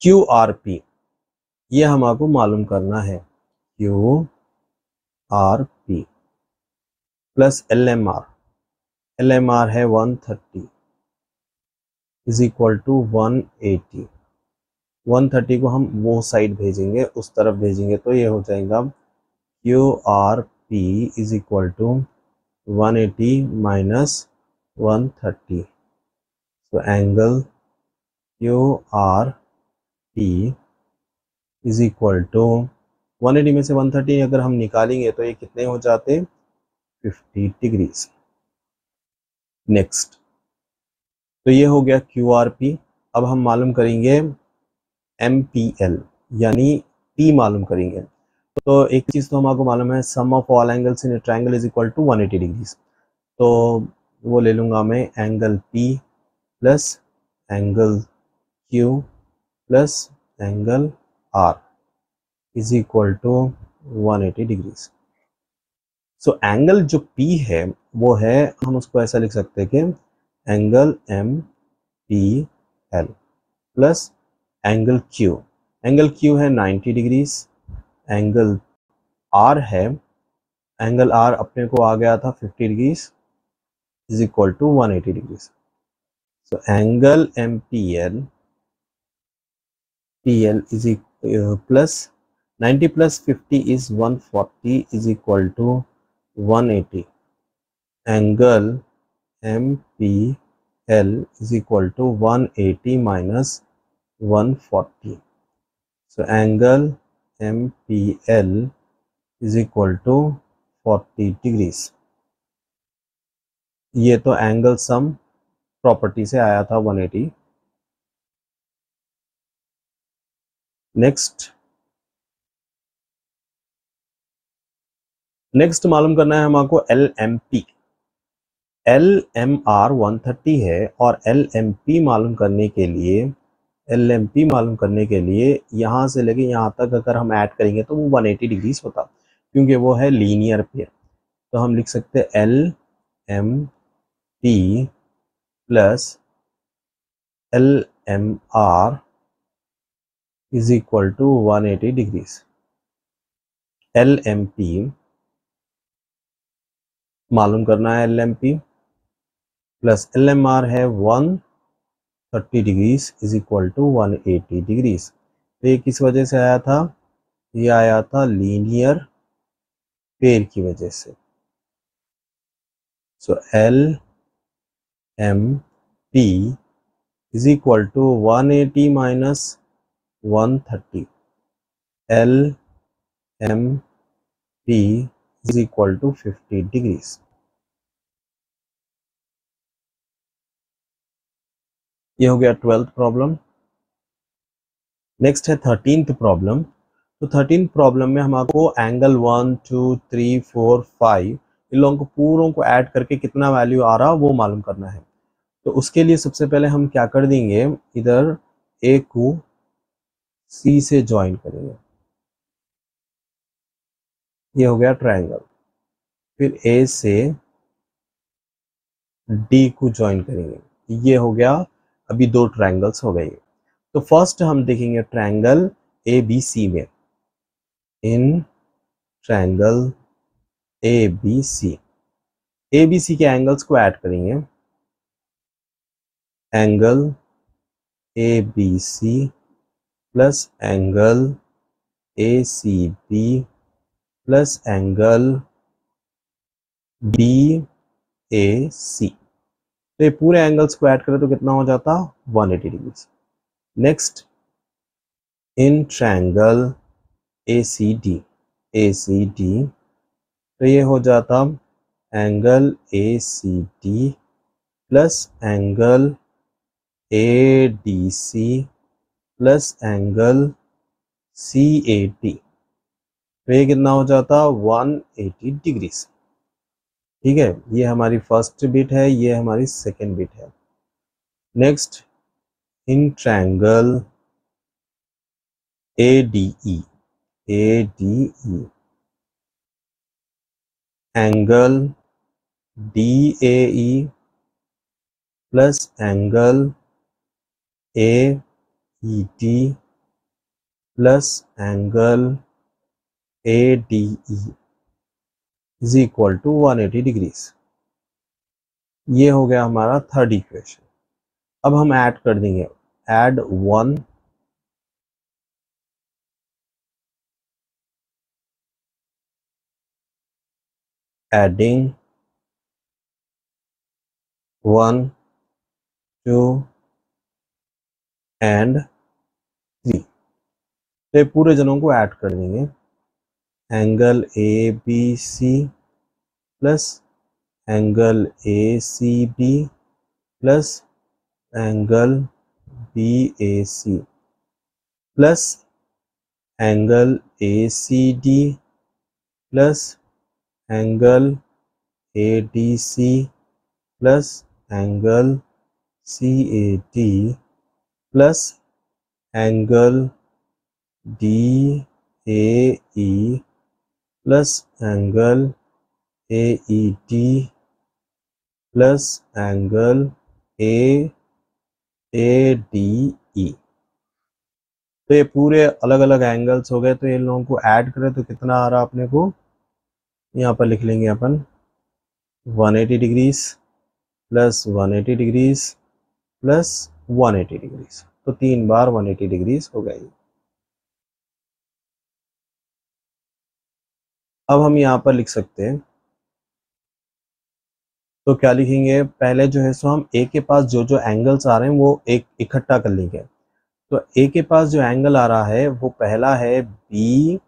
Q R P ये हमको मालूम करना है, Q R P plus L M R है 130 is equal to 180। 130 को हम वो side भेजेंगे, उस तरफ भेजेंगे, तो ये हो जाएगा Q R P is equal to 180 minus 130। तो angle Q R P is equal to 180 में से 130 अगर हम निकालेंगे तो ये कितने हो जाते, 50 डिग्रीज। नेक्स्ट, तो ये हो गया क्यू आर पी। अब हम मालूम करेंगे एम पी एल, यानी पी मालूम करेंगे। तो एक चीज़ तो हमको मालूम है, sum of all angles in a triangle is equal to 180 degrees. तो वो ले लूँगा मैं, angle P plus angle Q plus angle R is equal to 180 degrees. So angle जो पी है वो है, हम उसको ऐसा लिख सकते हैं कि angle M P L plus angle Q है 90 डिग्रीज, एंगल आर है, एंगल आर अपने को आ गया था 50 degrees is equal to 180 degrees. So angle M P L is plus 90 plus 50 is 140 is equal to 180। Angle MPL is equal to 180 minus 140। So angle MPL is equal to 40 degrees। ये तो angle sum property से आया था 180। Next मालूम करना है हमको L M are 130 है, और एल एम पी मालूम करने के लिए यहाँ से लेके यहाँ तक अगर हम ऐड करेंगे तो वो 180 डिग्रीज होता, क्योंकि वो है लीनियर पेयर। तो हम लिख सकते हैं L M P plus L M R is equal to 180 degrees. L M P मालूम करना है, L M P plus L M R है 130 degrees is equal to 180 degrees. तो ये किस वजह से आया था, ये आया था लीनियर पेयर की वजह से। So L M P is equal to 180 minus 130। L M P is equal to 50 degrees. ये हो गया 12th प्रॉब्लम। नेक्स्ट है 13th प्रॉब्लम। तो 13th प्रॉब्लम में हमको एंगल 1 2 3 4 5 इन लोगों को पूरों को ऐड करके कितना वैल्यू आ रहा वो मालूम करना है। तो उसके लिए सबसे पहले हम क्या कर देंगे, इधर ए को सी से ज्वाइन करेंगे, ये हो गया ट्रायंगल। फिर ए से डी को ज्वाइन करेंगे, ये हो गया अभी दो ट्रायंगल्स हो गए। तो फर्स्ट हम देखेंगे ट्रायंगल ए बी सी में, in triangle A B C, A B C के एंगल्स को ऐड करेंगे, angle A B C plus angle A C B plus angle B A C. तो ये पूरे एंगल्स को ऐड करें तो कितना हो जाता, 180 degree. Next in triangle A C D, A C D, तो ये हो जाता angle A C D plus angle A D C plus angle C A D. तो ये कितना हो जाता, 180 डिग्रीज। ठीक है, ये हमारी फर्स्ट बिट है, ये हमारी सेकेंड बिट है। Next in triangle A D E, A D E, angle D A E plus angle A E D plus angle A D E is equal to 180 degrees. ये हो गया हमारा third equation. अब हम add कर देंगे, add 1 adding 1 2 and 3। तो ये पूरे जनों को ऐड कर देंगे, angle A B C plus angle A C B plus angle B A C plus angle A C D plus angle A D C plus angle C A D plus angle D A E plus angle A E D plus angle A D E. तो ये पूरे अलग अलग angles हो गए। तो इन लोगों को ऐड करें तो कितना आ रहा अपने को, यहाँ पर लिख लेंगे अपन 180 degrees plus 180 degrees plus 180 degrees. तो 3 बार 180 डिग्रीज हो गई। अब हम यहाँ पर लिख सकते हैं, तो क्या लिखेंगे, पहले जो है सो हम ए के पास जो जो एंगल्स आ रहे हैं वो एक इकट्ठा कर लेंगे। तो ए के पास जो एंगल आ रहा है वो पहला है बी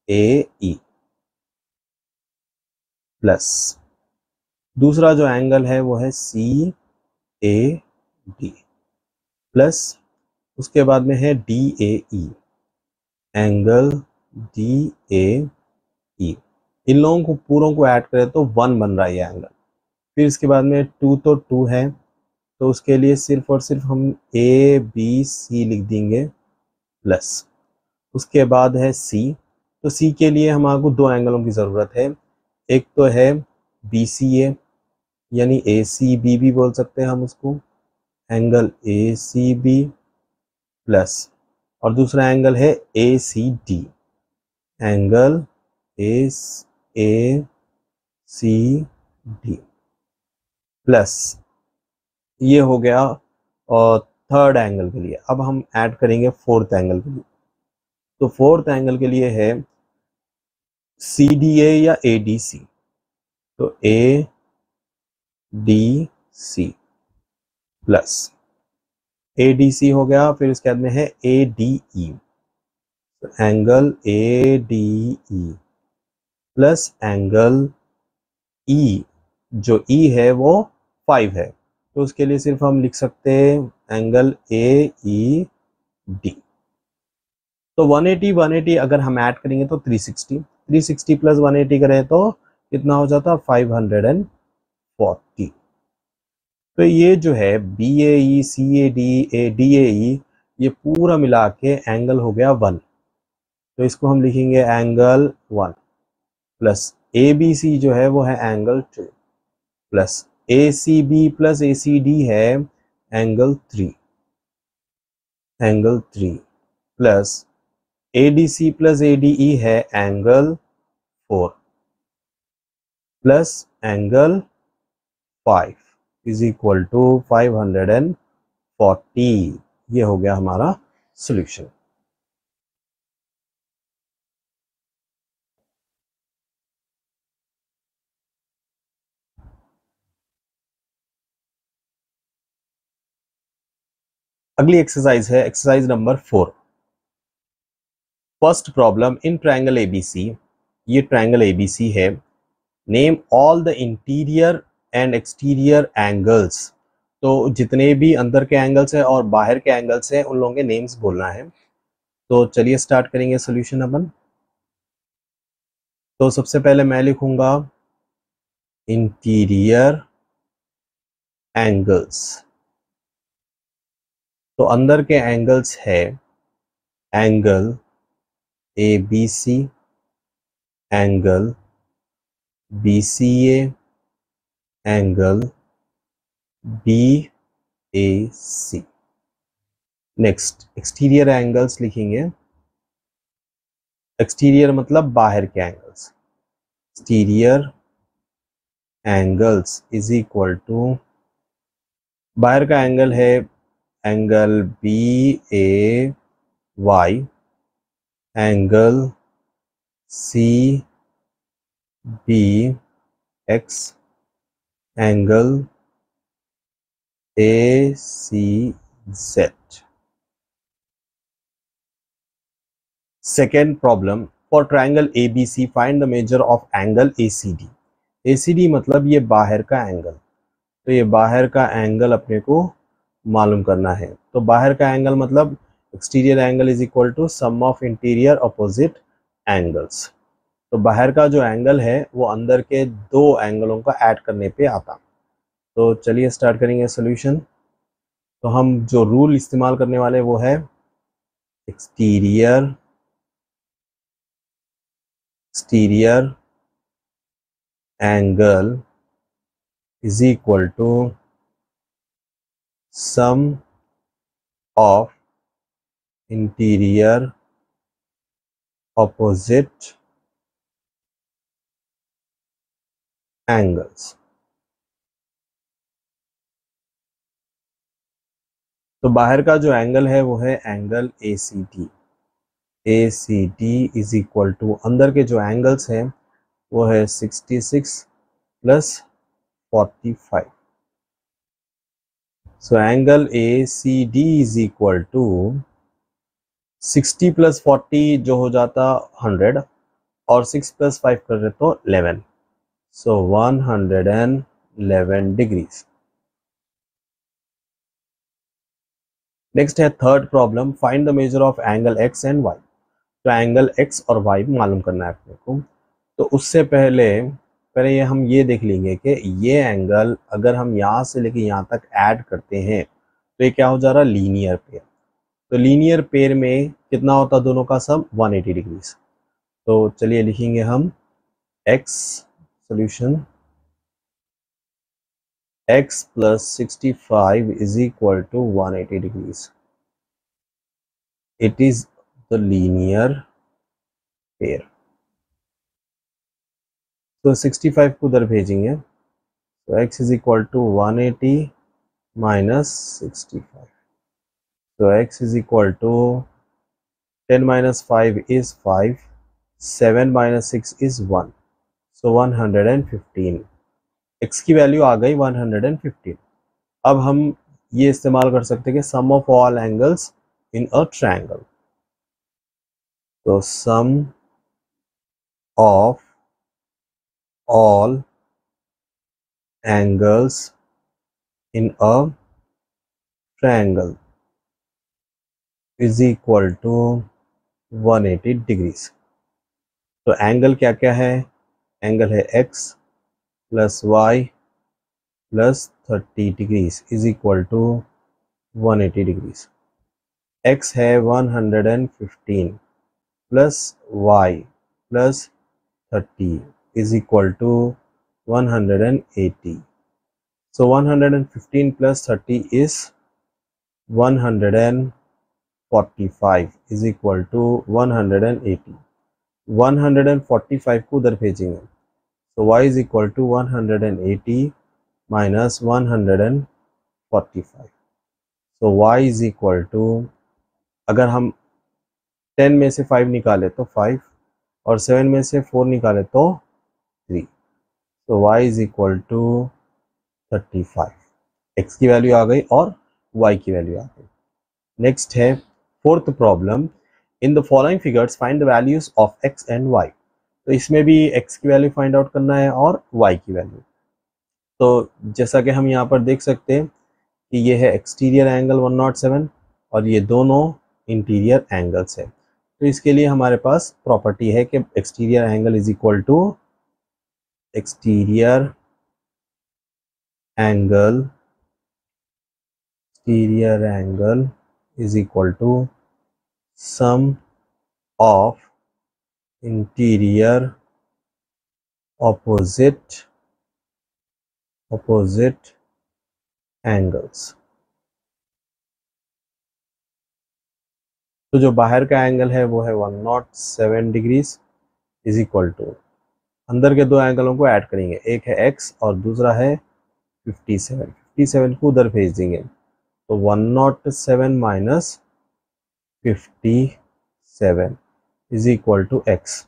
ए ई प्लस दूसरा जो एंगल है वो है सी ए डी प्लस उसके बाद में है D A E, angle D A E. इन लोगों को पूरों को ऐड करें तो 1 बन रहा है ये एंगल। फिर इसके बाद में 2 तो 2 है, तो उसके लिए सिर्फ और सिर्फ हम ए बी सी लिख देंगे प्लस उसके बाद है सी। तो सी के लिए हमारे को 2 एंगलों की ज़रूरत है, एक तो है बी सी ए यानी ए सी बी भी बोल सकते हैं हम उसको, angle A C B plus और दूसरा एंगल है A C D, angle A C D plus ये हो गया और थर्ड एंगल के लिए। अब हम ऐड करेंगे फोर्थ एंगल के लिए। तो फोर्थ एंगल के लिए है सी डी ए या ए डी सी। तो A D C plus A D C हो गया, फिर इसके बाद में है A D E, angle A D E plus angle E, जो ई है वो 5 है, तो उसके लिए सिर्फ हम लिख सकते हैं एंगल ए ई डी। तो 180 अगर हम ऐड करेंगे तो 360 प्लस 180 करें तो कितना हो जाता, 540। तो ये जो है B A E C A D A ई ये पूरा मिला के एंगल हो गया 1। तो इसको हम लिखेंगे angle 1 plus A B C जो है वो है angle 2 plus A C B plus A C D है angle 3। Angle 3 plus ADC plus ADE है angle 4 plus angle 5 is equal to 540। ये हो गया हमारा सॉल्यूशन। अगली एक्सरसाइज है exercise number 4। First problem in triangle ABC। ये ट्रायंगल ABC है। Name all the interior and exterior angles. तो जितने भी अंदर के एंगल्स हैं और बाहर के एंगल्स हैं उन लोगों के नेम्स बोलना है। तो चलिए स्टार्ट करेंगे सॉल्यूशन अपन। तो सबसे पहले मैं लिखूंगा इंटीरियर एंगल्स। तो अंदर के एंगल्स है angle ABC, angle BCA, angle BAC। Next exterior angles लिखेंगे। एक्सटीरियर मतलब बाहर के angles. Exterior angles is equal to, बाहर का एंगल है angle BAY, angle CBX, angle ACZ। Second problem, for triangle ABC find the measure of angle ACD। ACD मतलब ये बाहर का एंगल। तो ये बाहर का एंगल अपने को मालूम करना है। तो बाहर का एंगल मतलब exterior angle is equal to sum of interior opposite angles. तो बाहर का जो एंगल है वो अंदर के दो एंगलों का ऐड करने पे आता। तो चलिए स्टार्ट करेंगे सॉल्यूशन। तो हम जो रूल इस्तेमाल करने वाले वो है exterior angle is equal to sum of interior opposite angles। तो बाहर का जो एंगल है वो है angle ACD। ACD is equal to, अंदर के जो एंगल्स हैं वो है 66 plus 45। So angle ACD is equal to 60 plus 40 जो हो जाता 100 और 6 प्लस 5 कर रहे तो 11। सो 111 डिग्रीज। नेक्स्ट है third problem, find the measure of angle X and Y। तो एंगल X और Y मालूम करना है अपने को। तो उससे पहले ये हम ये देख लेंगे कि ये एंगल अगर हम यहाँ से लेके यहाँ तक ऐड करते हैं तो ये क्या हो जा रहा है, लीनियर पेयर। तो लीनियर पेयर में कितना होता है दोनों का सम 180 डिग्रीज। तो चलिए लिखेंगे हम X solution, X plus 65 is equal to 180 degrees. It is the linear pair. तो 65 को उधर भेजेंगे तो x is equal to 180 minus 65. So x is equal to 10 minus 5 is 5, 7 minus 6 is 1. So 115. x की वैल्यू आ गई 115। अब हम ये इस्तेमाल कर सकते हैं कि sum of all angles in a triangle. तो सम of all angles in a triangle is equal to 180 degrees। तो एंगल क्या क्या है, एंगल है x plus y plus 30 degrees is equal to 180 degrees. x है 115 plus y plus 30 is equal to 180. So 115 plus 30 is 140 45 is equal to 180। 145 को उधर भेजेंगे, तो y is equal to 180 minus 145। तो y इज इक्वल टू, अगर हम 10 में से 5 निकाले तो 5 और 7 में से 4 निकाले तो 3। तो y is equal to 35। x की वैल्यू आ गई और y की वैल्यू आ गई। नेक्स्ट है fourth problem, in the following figures find the values of x and y। तो इसमें भी x की वैल्यू फाइंड आउट करना है और y की वैल्यू। तो जैसा कि हम यहाँ पर देख सकते हैं कि ये है एक्सटीरियर एंगल 107 और ये दोनों इंटीरियर एंगल्स है। तो इसके लिए हमारे पास प्रॉपर्टी है कि exterior angle is equal to exterior angle is equal to sum of interior opposite angles. तो जो बाहर का एंगल है वो है 107 डिग्रीज इज इक्वल टू, अंदर के दो एंगलों को ऐड करेंगे, एक है x और दूसरा है 57। 57 को उधर भेज देंगे, तो 107 minus 57 is equal to x।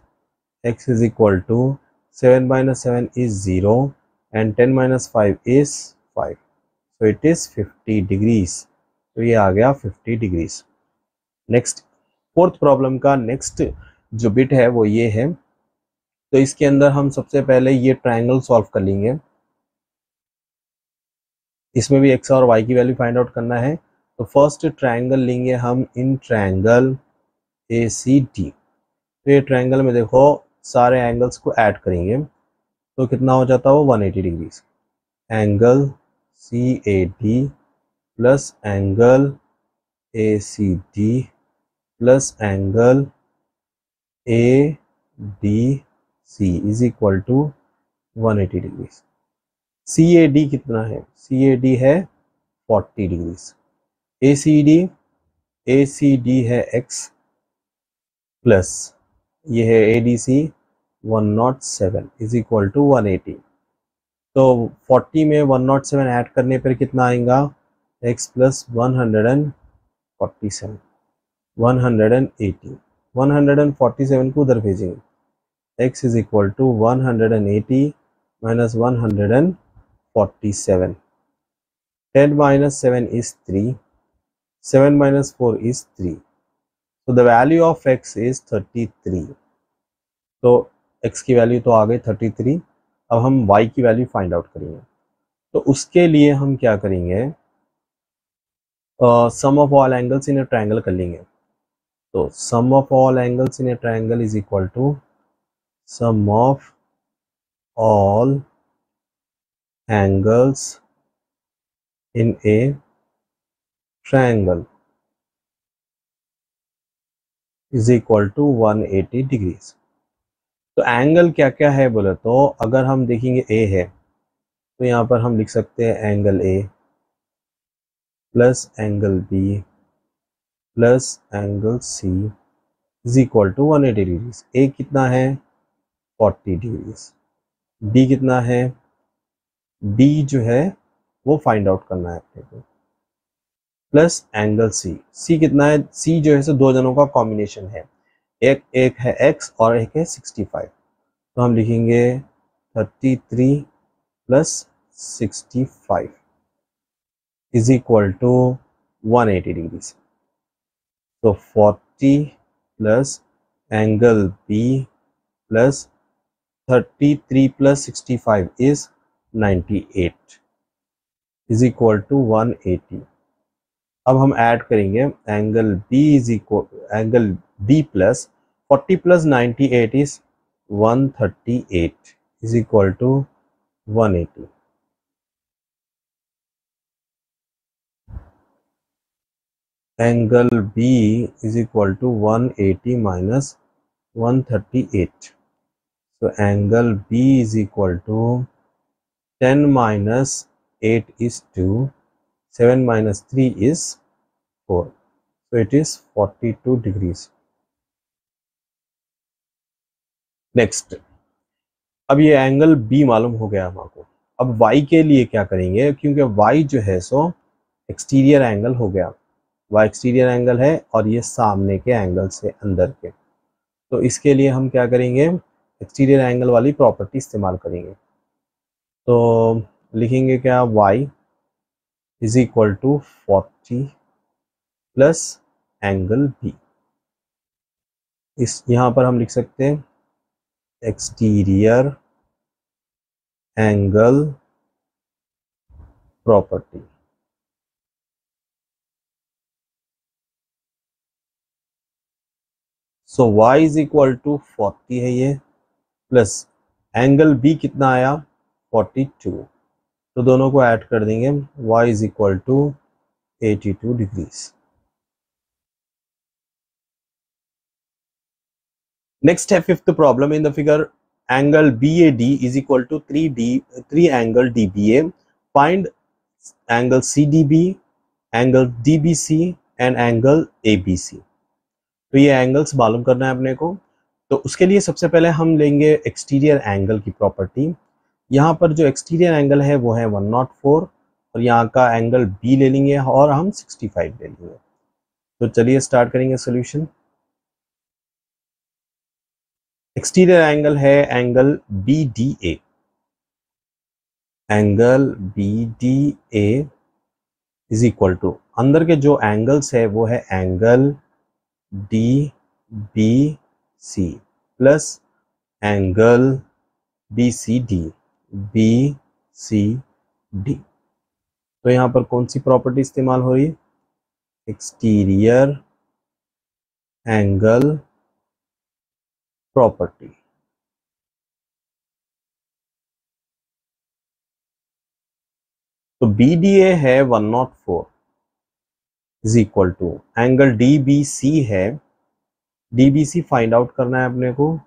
x is equal to 7 minus 7 is 0 and 10 minus 5 is 5, so it is 50 degrees. तो ये आ गया 50 डिग्रीज। नेक्स्ट फोर्थ प्रॉब्लम का नेक्स्ट जो बिट है वो ये है। तो इसके अंदर हम सबसे पहले ये ट्रायंगल सॉल्व कर लेंगे। इसमें भी x और y की वैल्यू फाइंड आउट करना है। तो फर्स्ट ट्रायंगल लेंगे हम इन ट्रायंगल ACD। तो ये ट्रायंगल में देखो सारे एंगल्स को ऐड करेंगे तो कितना हो जाता है वो 180 degrees. Angle CAD plus angle ACD plus angle ADC is equal to 180 degrees. CAD कितना है? CAD है 40 डिग्रीज। ACD है x प्लस ये है ADC 107 इज इक्वल टू 180। तो 40 में 107 ऐड करने पर कितना आएगा? x plus 147 180। 147 को उधर भेजेंगे, x is equal to 180 minus 147। 10 minus 7 is 3, 7 minus 4 is 3। तो the value of x is 33। तो x की वैल्यू तो आ गई 33। अब हम y की वैल्यू फाइंड आउट करेंगे। तो उसके लिए हम क्या करेंगे, sum of all angles in a triangle कर लेंगे। तो सम of all angles in a triangle is equal to sum of all angles in a triangle is equal to 180 degrees. तो एंगल क्या क्या है बोले तो अगर हम देखेंगे ए है तो यहाँ पर हम लिख सकते हैं angle A plus angle B plus angle C is equal to 180 degrees. A कितना है? 40 डिग्रीज। बी कितना है? बी जो है वो फाइंड आउट करना है अपने को, प्लस एंगल सी। सी कितना है? सी जो है सो दो जनों का कॉम्बिनेशन है, एक है x और एक है 65। तो हम लिखेंगे 33 plus 65 is equal to 180 degrees. तो 40 plus angle B plus 33 plus 65 is 98 is equal to 180। अब हम ऐड करेंगे angle B is equal angle B plus 40 plus 98 is 138 is equal to 180। Angle B is equal to 180 minus 138। So angle B is equal to 10 minus 8 is 2, 7 minus 3 is 4. तो it is 42 degrees. Next, अब ये angle B मालूम हो गया हमको। अब Y के लिए क्या करेंगे, क्योंकि वाई जो है सो एक्सटीरियर एंगल हो गया, वाई एक्सटीरियर एंगल है और ये सामने के एंगल से अंदर के। तो इसके लिए हम क्या करेंगे, एक्सटीरियर एंगल वाली प्रॉपर्टी इस्तेमाल करेंगे। तो लिखेंगे क्या, y is equal to 40 plus angle b। इस यहाँ पर हम लिख सकते हैं exterior angle property. So y is equal to 40 है ये, प्लस एंगल b कितना आया 42, तो दोनों को ऐड कर देंगे, y is equal to 82 degrees. Next है fifth problem. In the figure angle BAD is equal to 3 angle DBA, find angle CDB, angle DBC and angle ABC। तो ये एंगल्स मालूम करना है अपने को। तो उसके लिए सबसे पहले हम लेंगे एक्सटीरियर एंगल की प्रॉपर्टी। यहाँ पर जो एक्सटीरियर एंगल है वो है 104 और यहाँ का एंगल B ले लेंगे और हम 65 ले लेंगे। तो चलिए स्टार्ट करेंगे सोल्यूशन। एक्सटीरियर एंगल है angle BDA, angle BDA is equal to, अंदर के जो एंगल्स है वो है angle DBC plus angle BCD, BCD। तो यहाँ पर कौन सी प्रॉपर्टी इस्तेमाल हो रही है, एक्सटीरियर एंगल प्रॉपर्टी। तो BDA है 104 is equal to angle DBC है, DBC फाइंड आउट करना है अपने को,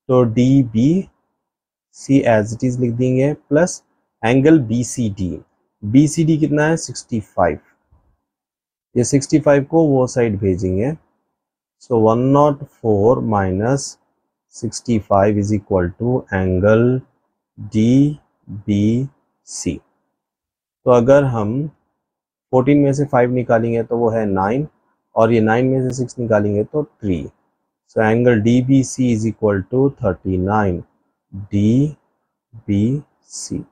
तो DBC एज इट इज लिख देंगे प्लस एंगल BCD, BCD कितना है 65, ये 65 को वो साइड भेजेंगे। So 104 minus 65 is equal to angle DBC। तो अगर हम 14 में से 5 निकालेंगे तो वो है 9 और ये 9 में से 6 निकालेंगे तो 3। So angle DBC is equal to 39 DBC।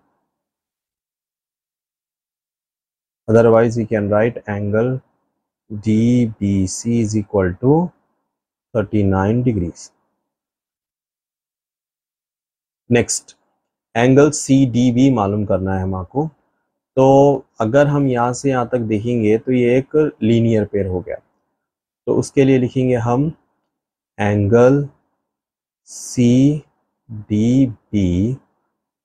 Otherwise we can write angle DBC is equal to 39 degrees. Next, angle CDB मालूम करना है हमको। तो अगर हम यहाँ से यहाँ तक देखेंगे तो ये एक लीनियर पेयर हो गया। तो उसके लिए लिखेंगे हम angle CDB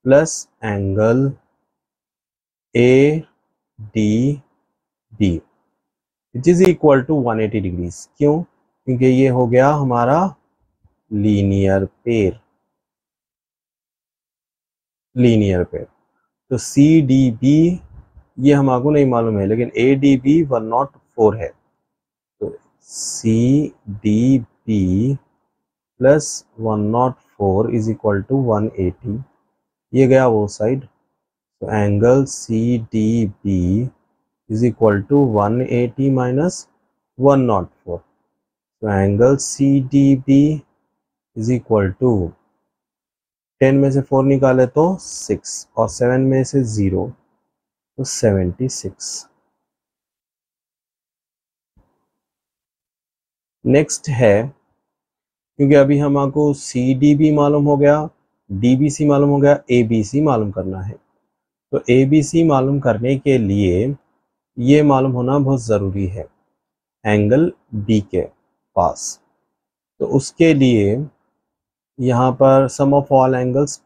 plus angle ADB which is equal to 180 degrees. क्यों, क्योंकि ये हो गया हमारा लीनियर पेयर, लीनियर पेयर। तो CDB ये हमको नहीं मालूम है, लेकिन ADB 104 है। तो CDB plus 104 is equal to 180, ये गया वो साइड। तो angle CDB is equal to 180 minus 104। तो angle CDB is equal to 10 में से 4 निकाले तो 6 और 7 में से 0 तो 76। नेक्स्ट है, क्योंकि अभी हमको CDB मालूम हो गया, DBC मालूम हो गया, ABC मालूम करना है। तो ABC मालूम करने के लिए ये मालूम होना बहुत ज़रूरी है एंगल B के पास। तो उसके लिए यहाँ पर सम ऑफ ऑल एंगल्स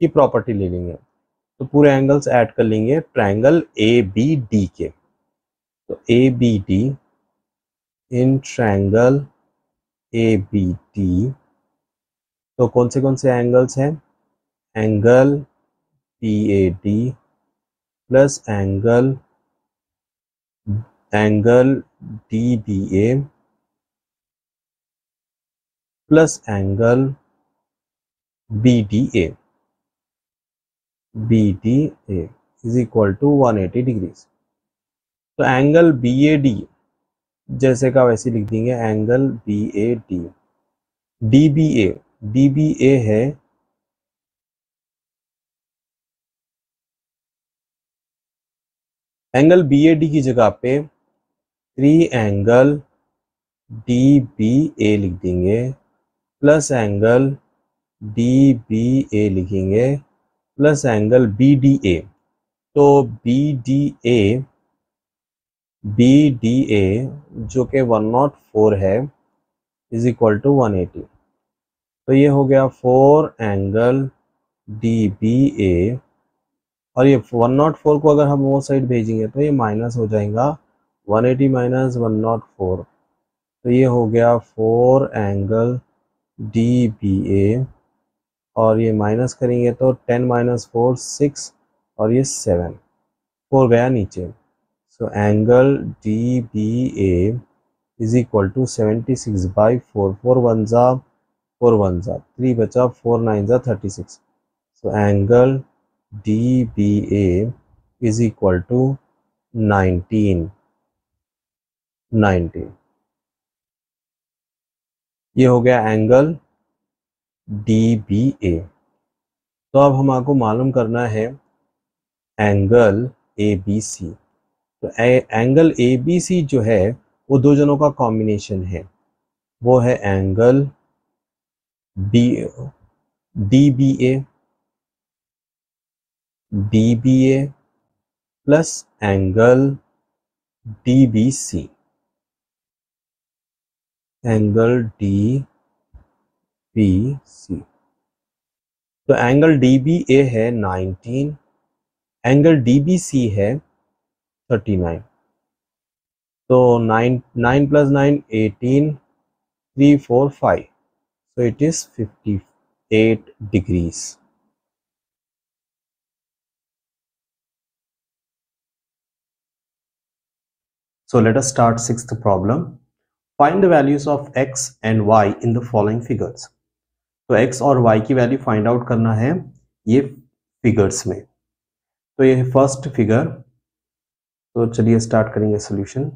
की प्रॉपर्टी ले लेंगे। तो पूरे एंगल्स ऐड कर लेंगे ट्रायंगल ABD के। तो ABD इन ट्रायंगल ABD, तो कौन से एंगल्स हैं, angle PAD plus angle angle DBA plus angle BDA is equal to 180 degrees. तो एंगल BAD जैसे का वैसे लिख देंगे, एंगल BAD। DBA है एंगल BAD की जगह पे 3 एंगल DBA लिख देंगे प्लस एंगल DBA लिखेंगे प्लस एंगल BDA। तो BDA जो कि 104 है इज इक्वल टू 180। तो ये हो गया 4 एंगल DBA, और ये 104 को अगर हम वो साइड भेजेंगे तो ये माइनस हो जाएगा, 180 माइनस 104, तो ये हो गया 4 एंगल DBA, और ये माइनस करेंगे तो 10 माइनस 4 6, और ये 7, 4 गया नीचे। So angle DBA is equal to 76/4, 4 1 जा 4 1 जा 3 बचा, 4 9 जा 36। So angle DBA is equal to 19। ये हो गया एंगल DBA। तो अब हमको मालूम करना है एंगल ABC। तो एंगल ABC जो है वो दो जनों का कॉम्बिनेशन है, वो है angle DBA plus angle DBC। Angle DBC, तो एंगल DBA है 19, एंगल DBC है 39। तो 9 plus 9 18, 3 4 5, so it is 58 degrees। So let us start sixth problem. Find the values of x and y in the following figures। तो x और y की value find out करना है ये figures में। तो ये फर्स्ट फिगर, तो चलिए स्टार्ट करेंगे सॉल्यूशन।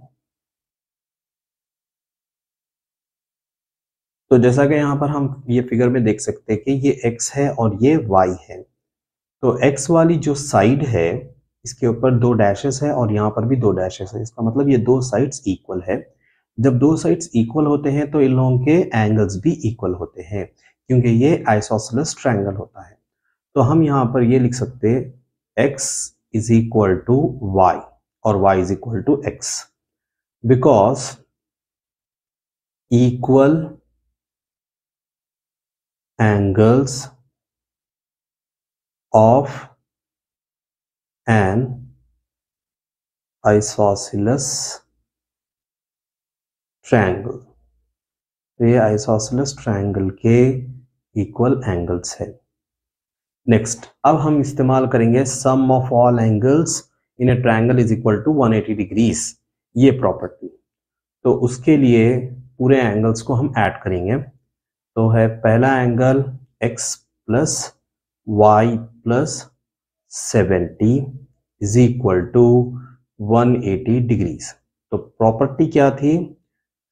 तो जैसा कि यहाँ पर हम ये फिगर में देख सकते हैं कि ये x है और ये y है। तो x वाली जो साइड है इसके ऊपर 2 डैशेस है और यहाँ पर भी 2 डैशेस है, इसका मतलब ये 2 साइड्स इक्वल है। जब 2 साइड्स इक्वल होते हैं तो इन लोगों के एंगल्स भी इक्वल होते हैं, क्योंकि ये आइसोसेलेस ट्रायंगल होता है। तो हम यहाँ पर ये लिख सकते हैं x is equal to y और y is equal to x, because equal angles of an isosceles triangle. ये आइसोसेलेस ट्रायंगल के इक्वल एंगल्स है। नेक्स्ट, अब हम इस्तेमाल करेंगे sum of all angles in a triangle is equal to 180 degrees, ये property. तो उसके लिए पूरे एंगल्स को हम ऐड करेंगे। तो है पहला angle x plus y plus 70 is equal to 180 degrees. तो प्रॉपर्टी क्या थी?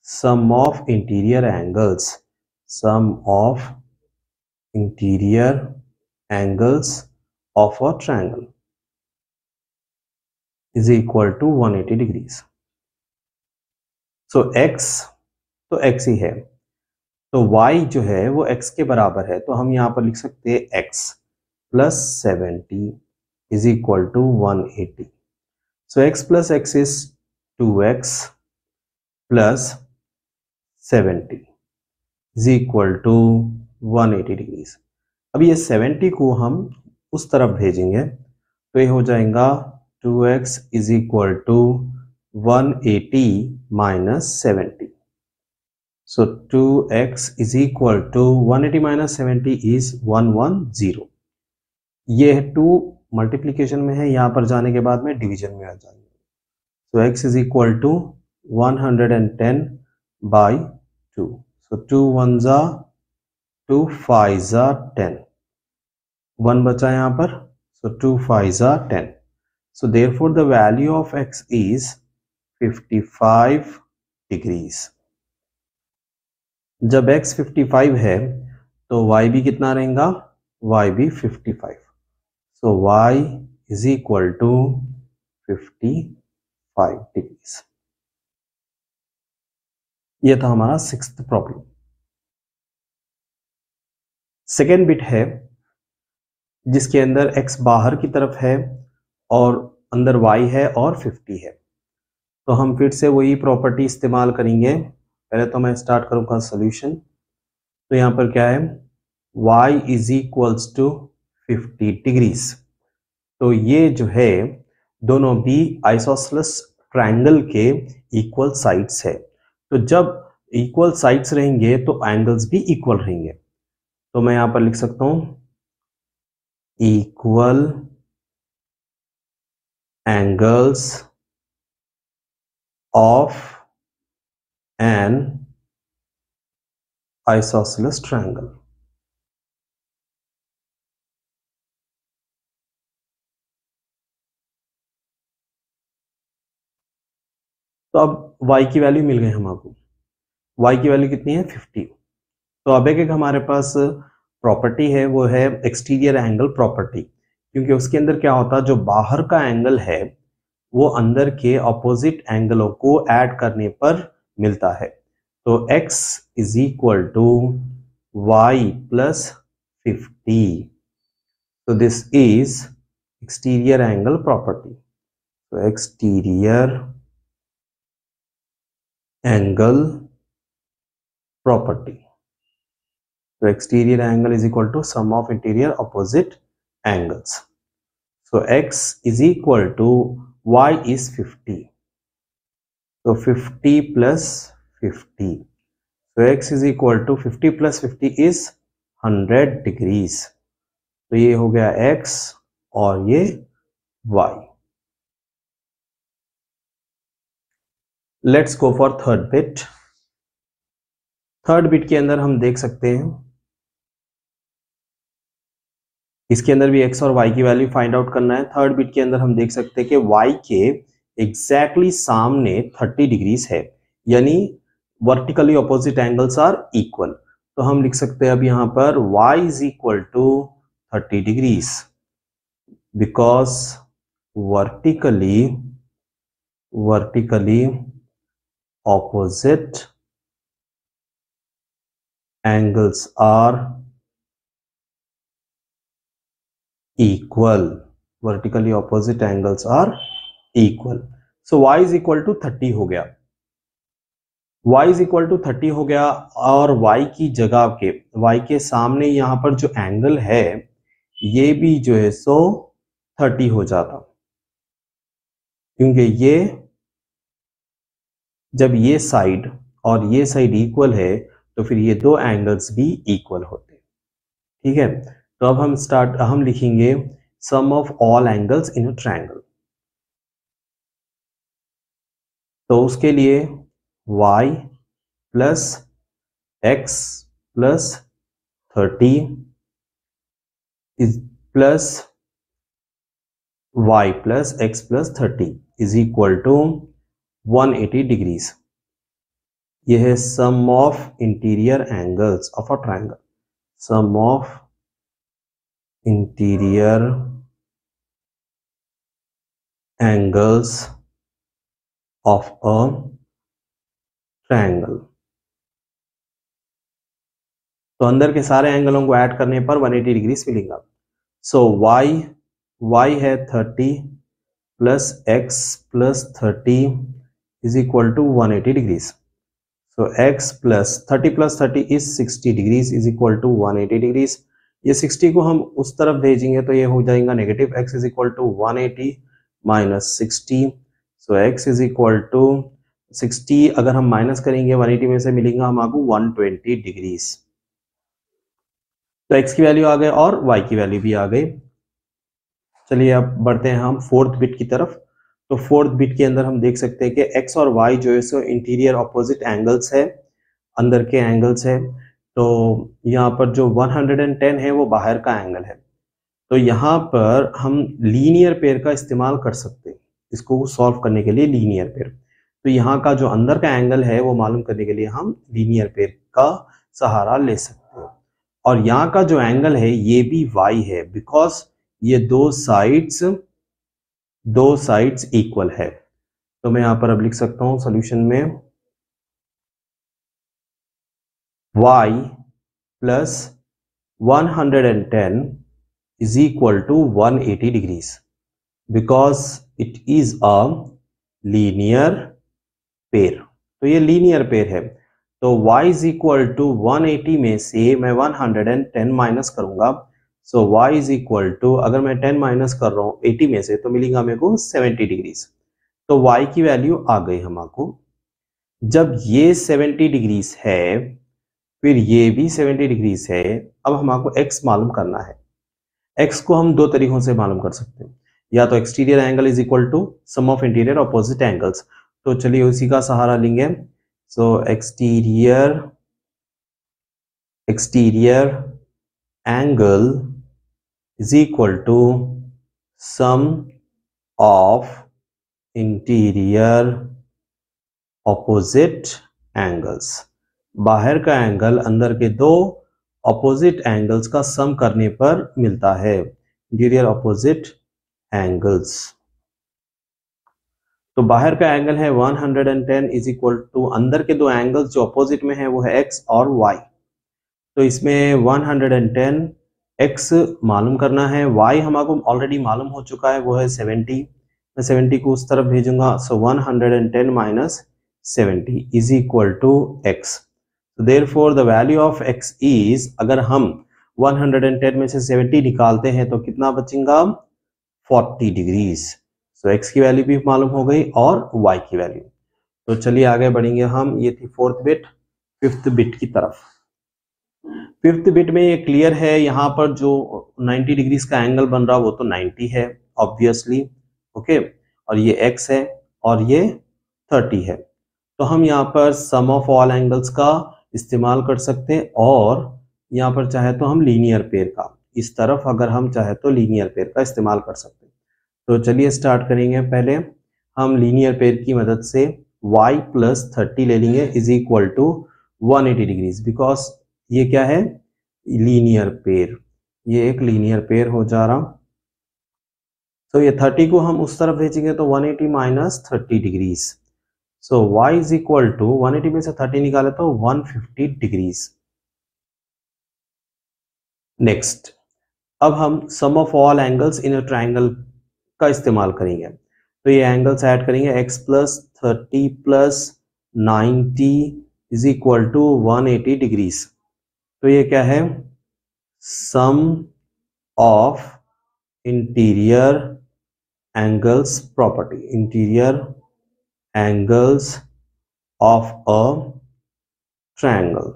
Sum of interior angles, sum of interior angles of a triangle is equal to 180 degrees. So x तो x ही है, तो y जो है वो x के बराबर है, तो हम यहां पर लिख सकते हैं x plus 70 is equal to 180। So x plus x is 2x plus 70 is equal to 180 degrees. अब ये 70 को हम उस तरफ भेजेंगे तो ये हो जाएगा 2x is equal to 180 minus 70। So 2x is equal to 180 minus 70 is 110। ये 2 मल्टीप्लीकेशन में है, यहाँ पर जाने के बाद में डिवीजन में आ जाएंगे। So x is equal to 110 by 2. So 2 ones are 2 5s are 10. 1 बचा यहाँ पर. So 2 5s are 10. So therefore the value of x is 55 degrees. जब x 55 है तो y भी कितना रहेगा? y भी 55. So y is equal to 55 degrees. ये था हमारा 6th प्रॉब्लम. सेकेंड बिट है जिसके अंदर x बाहर की तरफ है और अंदर y है और 50 है. तो हम फिर से वही प्रॉपर्टी इस्तेमाल करेंगे. पहले तो मैं स्टार्ट करूंगा सॉल्यूशन. तो यहाँ पर क्या है? y is equals to 50 degrees. तो ये जो है दोनों भी आइसोसेलेस ट्रायंगल के इक्वल साइड्स है. तो जब इक्वल साइड्स रहेंगे तो एंगल्स भी इक्वल रहेंगे. तो मैं यहां पर लिख सकता हूं equal angles of an isosceles triangle. तो अब y की वैल्यू मिल गई हमको. y की वैल्यू कितनी है? 50. तो अब एक हमारे पास प्रॉपर्टी है, वो है एक्सटीरियर एंगल प्रॉपर्टी. क्योंकि उसके अंदर क्या होता है, जो बाहर का एंगल है वो अंदर के ऑपोजिट एंगलों को ऐड करने पर मिलता है. तो x is equal to y plus 50. तो this is exterior angle property. तो exterior angle property. So exterior angle is equal to sum of interior opposite angles. So x is equal to y is 50. So 50 plus 50. So x is equal to 50 plus 50 is 100 degrees. तो ये हो गया x और ये y. Let's go for third bit. Third bit के अंदर हम देख सकते हैं, इसके अंदर भी x और y की वैल्यू फाइंड आउट करना है. थर्ड बिट के अंदर हम देख सकते हैं कि y के एग्जैक्टली सामने 30 डिग्रीज है, यानी vertically opposite angles are equal. तो हम लिख सकते हैं अब यहां पर y is equal to 30 degrees because vertically opposite angles are equal. Vertically opposite angles are equal. So y is equal to 30 हो गया. y is equal to 30 हो गया और y की जगह के y के सामने यहां पर जो एंगल है ये भी जो है सो 30 हो जाता, क्योंकि ये जब ये साइड और ये साइड इक्वल है तो फिर ये दो एंगल्स भी इक्वल होते. ठीक है. तो अब हम लिखेंगे sum of all angles in a triangle. तो उसके लिए y plus x plus 30 is plus y plus x plus 30 is equal to 180 degrees. यह है sum of interior angles of a triangle. Sum of interior angles of a triangle. तो अंदर के सारे एंगलों को ऐड करने पर 180 डिग्रीज मिलेगा. सो y है 30 plus x plus 30 is equal to 180 degrees. So x plus 30 plus 30 is 60 degrees is equal to 180 degrees. ये 60 को हम उस तरफ भेजेंगे तो ये हो जाएगा negative. x is equal to 180 minus 60. So x is equal to 60 अगर हम माइनस करेंगे 180 में से मिलेगा हमको 120 डिग्रीज. तो x की वैल्यू आ गई और y की वैल्यू भी आ गई. चलिए अब बढ़ते हैं हम फोर्थ बिट की तरफ. तो फोर्थ बिट के अंदर हम देख सकते हैं कि x और y जो है सो इंटीरियर ऑपोजिट एंगल्स है, अंदर के एंगल्स है। तो यहाँ पर जो 110 है वो बाहर का एंगल है। तो यहाँ पर हम लीनियर पेयर का इस्तेमाल कर सकते हैं इसको सॉल्व करने के लिए, लीनियर पेयर। तो यहाँ का जो अंदर का एंगल है वो मालूम करने के लिए हम लीनियर पेयर का सहारा ले सकते हैं। और यहाँ का जो एंगल है ये भी y है, बिकॉज ये दो साइड्स इक्वल है। तो मैं यहाँ पर अब लिख सकता हूँ सॉल्यूशन में y plus 110 is equal to 180 degrees because it is a linear pair। तो ये लीनियर पेयर है। तो y is equal to 180 में से मैं 110 माइनस करूंगा। सो y is equal to, अगर मैं 10 माइनस कर रहा हूँ 80 में से, तो मिलेगा मेरे को 70 डिग्रीज। तो y की वैल्यू आ गई हमको। जब ये 70 डिग्रीज है फिर ये भी 70 डिग्रीज है, अब हमको x मालूम करना है। x को हम दो तरीकों से मालूम कर सकते हैं, या तो exterior angle is equal to sum of interior opposite angles. तो चलिए उसी का सहारा लेंगे। So exterior angle is equal to sum of interior opposite angles. बाहर का एंगल अंदर के दो ऑपोजिट एंगल्स का सम करने पर मिलता है, इंटीरियर ऑपोजिट एंगल्स। तो बाहर का एंगल है 110 इज इक्वल टू अंदर के दो एंगल्स जो ऑपोजिट में है वो है x और y। तो इसमें 110 x मालूम करना है, y हमको ऑलरेडी मालूम हो चुका है वो है 70। मैं 70 को उस तरफ भेजूंगा। So 110 minus 70 is equal to x। Therefore the value of x is, अगर हम 110 में से 70 निकालते हैं तो कितना बचेगा, 40 डिग्रीज। सो x की वैल्यू भी मालूम हो गई और y की वैल्यू। तो चलिए आगे बढ़ेंगे हम। ये थी फोर्थ बिट। फिफ्थ बिट की तरफ। फिफ्थ बिट में ये क्लियर है, यहाँ पर जो 90 डिग्रीज का एंगल बन रहा वो तो 90 है ऑब्वियसली, ओके। और ये x है और ये 30 है। तो हम यहाँ पर सम ऑफ ऑल एंगल्स का इस्तेमाल कर सकते हैं, और यहाँ पर चाहे तो हम लीनियर पेयर का, इस तरफ अगर हम चाहे तो लीनियर पेयर का इस्तेमाल कर सकते हैं। तो चलिए स्टार्ट करेंगे। पहले हम लीनियर पेयर की मदद से y प्लस 30 ले लेंगे is equal to 180 degrees, because ये क्या है, लीनियर पेयर। ये एक लीनियर पेयर हो जा रहा। तो ये 30 को हम उस तरफ भेजेंगे तो 180 minus 30 degrees. So y is equal to 180 में से 30 निकाले तो 150 डिग्रीज। नेक्स्ट, अब हम sum of all angles in a triangle का इस्तेमाल करेंगे। तो ये एंगल्स ऐड करेंगे, x plus 30 plus 90 is equal to 180 degrees. तो ये क्या है, sum of interior angles property, interior angles of a triangle.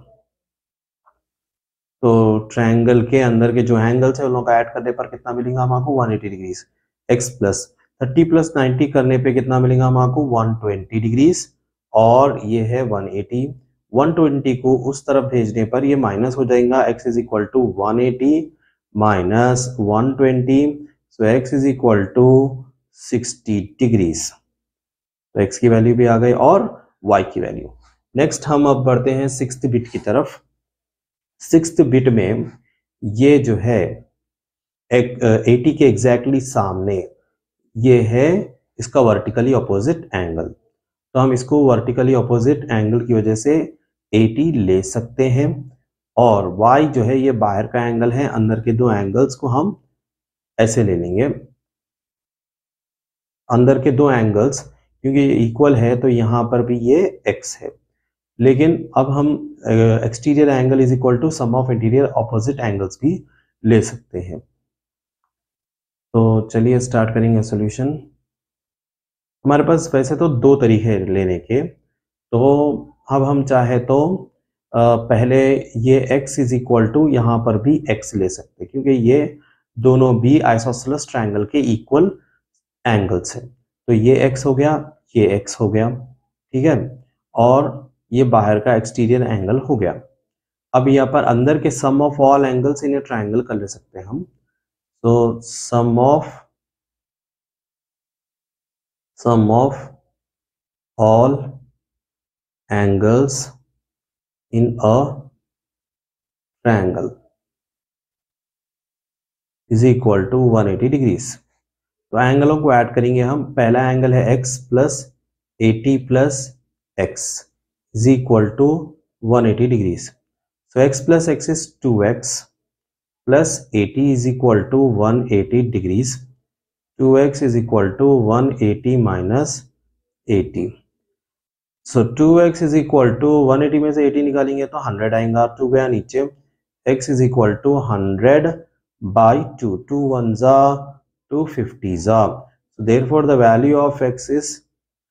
तो ट्रायंगल के अंदर के जो एंगल्स है उन लोगों का ऐड करने पर कितना मिलेगा हमको, 180 डिग्रीज। x प्लस 30 प्लस 90 करने पे कितना मिलेगा हमको, 120 डिग्रीज। और ये है 180। 120 को उस तरफ भेजने पर ये माइनस हो जाएगा, x is equal to 180 minus 120। So x is equal to 60 degrees. तो x की वैल्यू भी आ गई और y की वैल्यू। नेक्स्ट हम अब बढ़ते हैं सिक्स्थ बिट की तरफ। सिक्स्थ बिट में ये जो है 80 के एग्जैक्टली सामने ये है इसका वर्टिकली ऑपोजिट एंगल। तो हम इसको वर्टिकली ऑपोजिट एंगल की वजह से 80 ले सकते हैं। और y जो है ये बाहर का एंगल है, अंदर के दो एंगल्स को हम ऐसे ले लेंगे। अंदर के दो एंगल्स क्योंकि ये इक्वल है तो यहाँ पर भी ये x है। लेकिन अब हम exterior angle is equal to sum of interior opposite angles भी ले सकते हैं। तो चलिए स्टार्ट करेंगे सॉल्यूशन। हमारे पास वैसे तो दो तरीके हैं लेने के। तो अब हम चाहे तो पहले ये x इज इक्वल टू यहाँ पर भी x ले सकते हैं, क्योंकि ये दोनों भी आइसोसेलेस ट्रायंगल के इक्वल एंगल्स हैं। तो ये x हो गया, ये x हो गया, ठीक है, और ये बाहर का एक्सटीरियर एंगल हो गया। अब यहाँ पर अंदर के sum of all angles in a triangle कर ले सकते हैं हम। तो सम of all angles in a triangle is equal to 180 degrees. तो एंगलों को ऐड करेंगे हम। पहला एंगल है x plus 80 plus x is equal to 180 degrees. So x plus x is 2x plus 80 is equal to 180 degrees. 2x is equal to 180 minus 80. So 2x is equal to 180 में से 80 निकालेंगे तो 100 आएगा, 2 गया नीचे, x is equal to 100 by 2, 2 ones are 250s are. So therefore the value of x is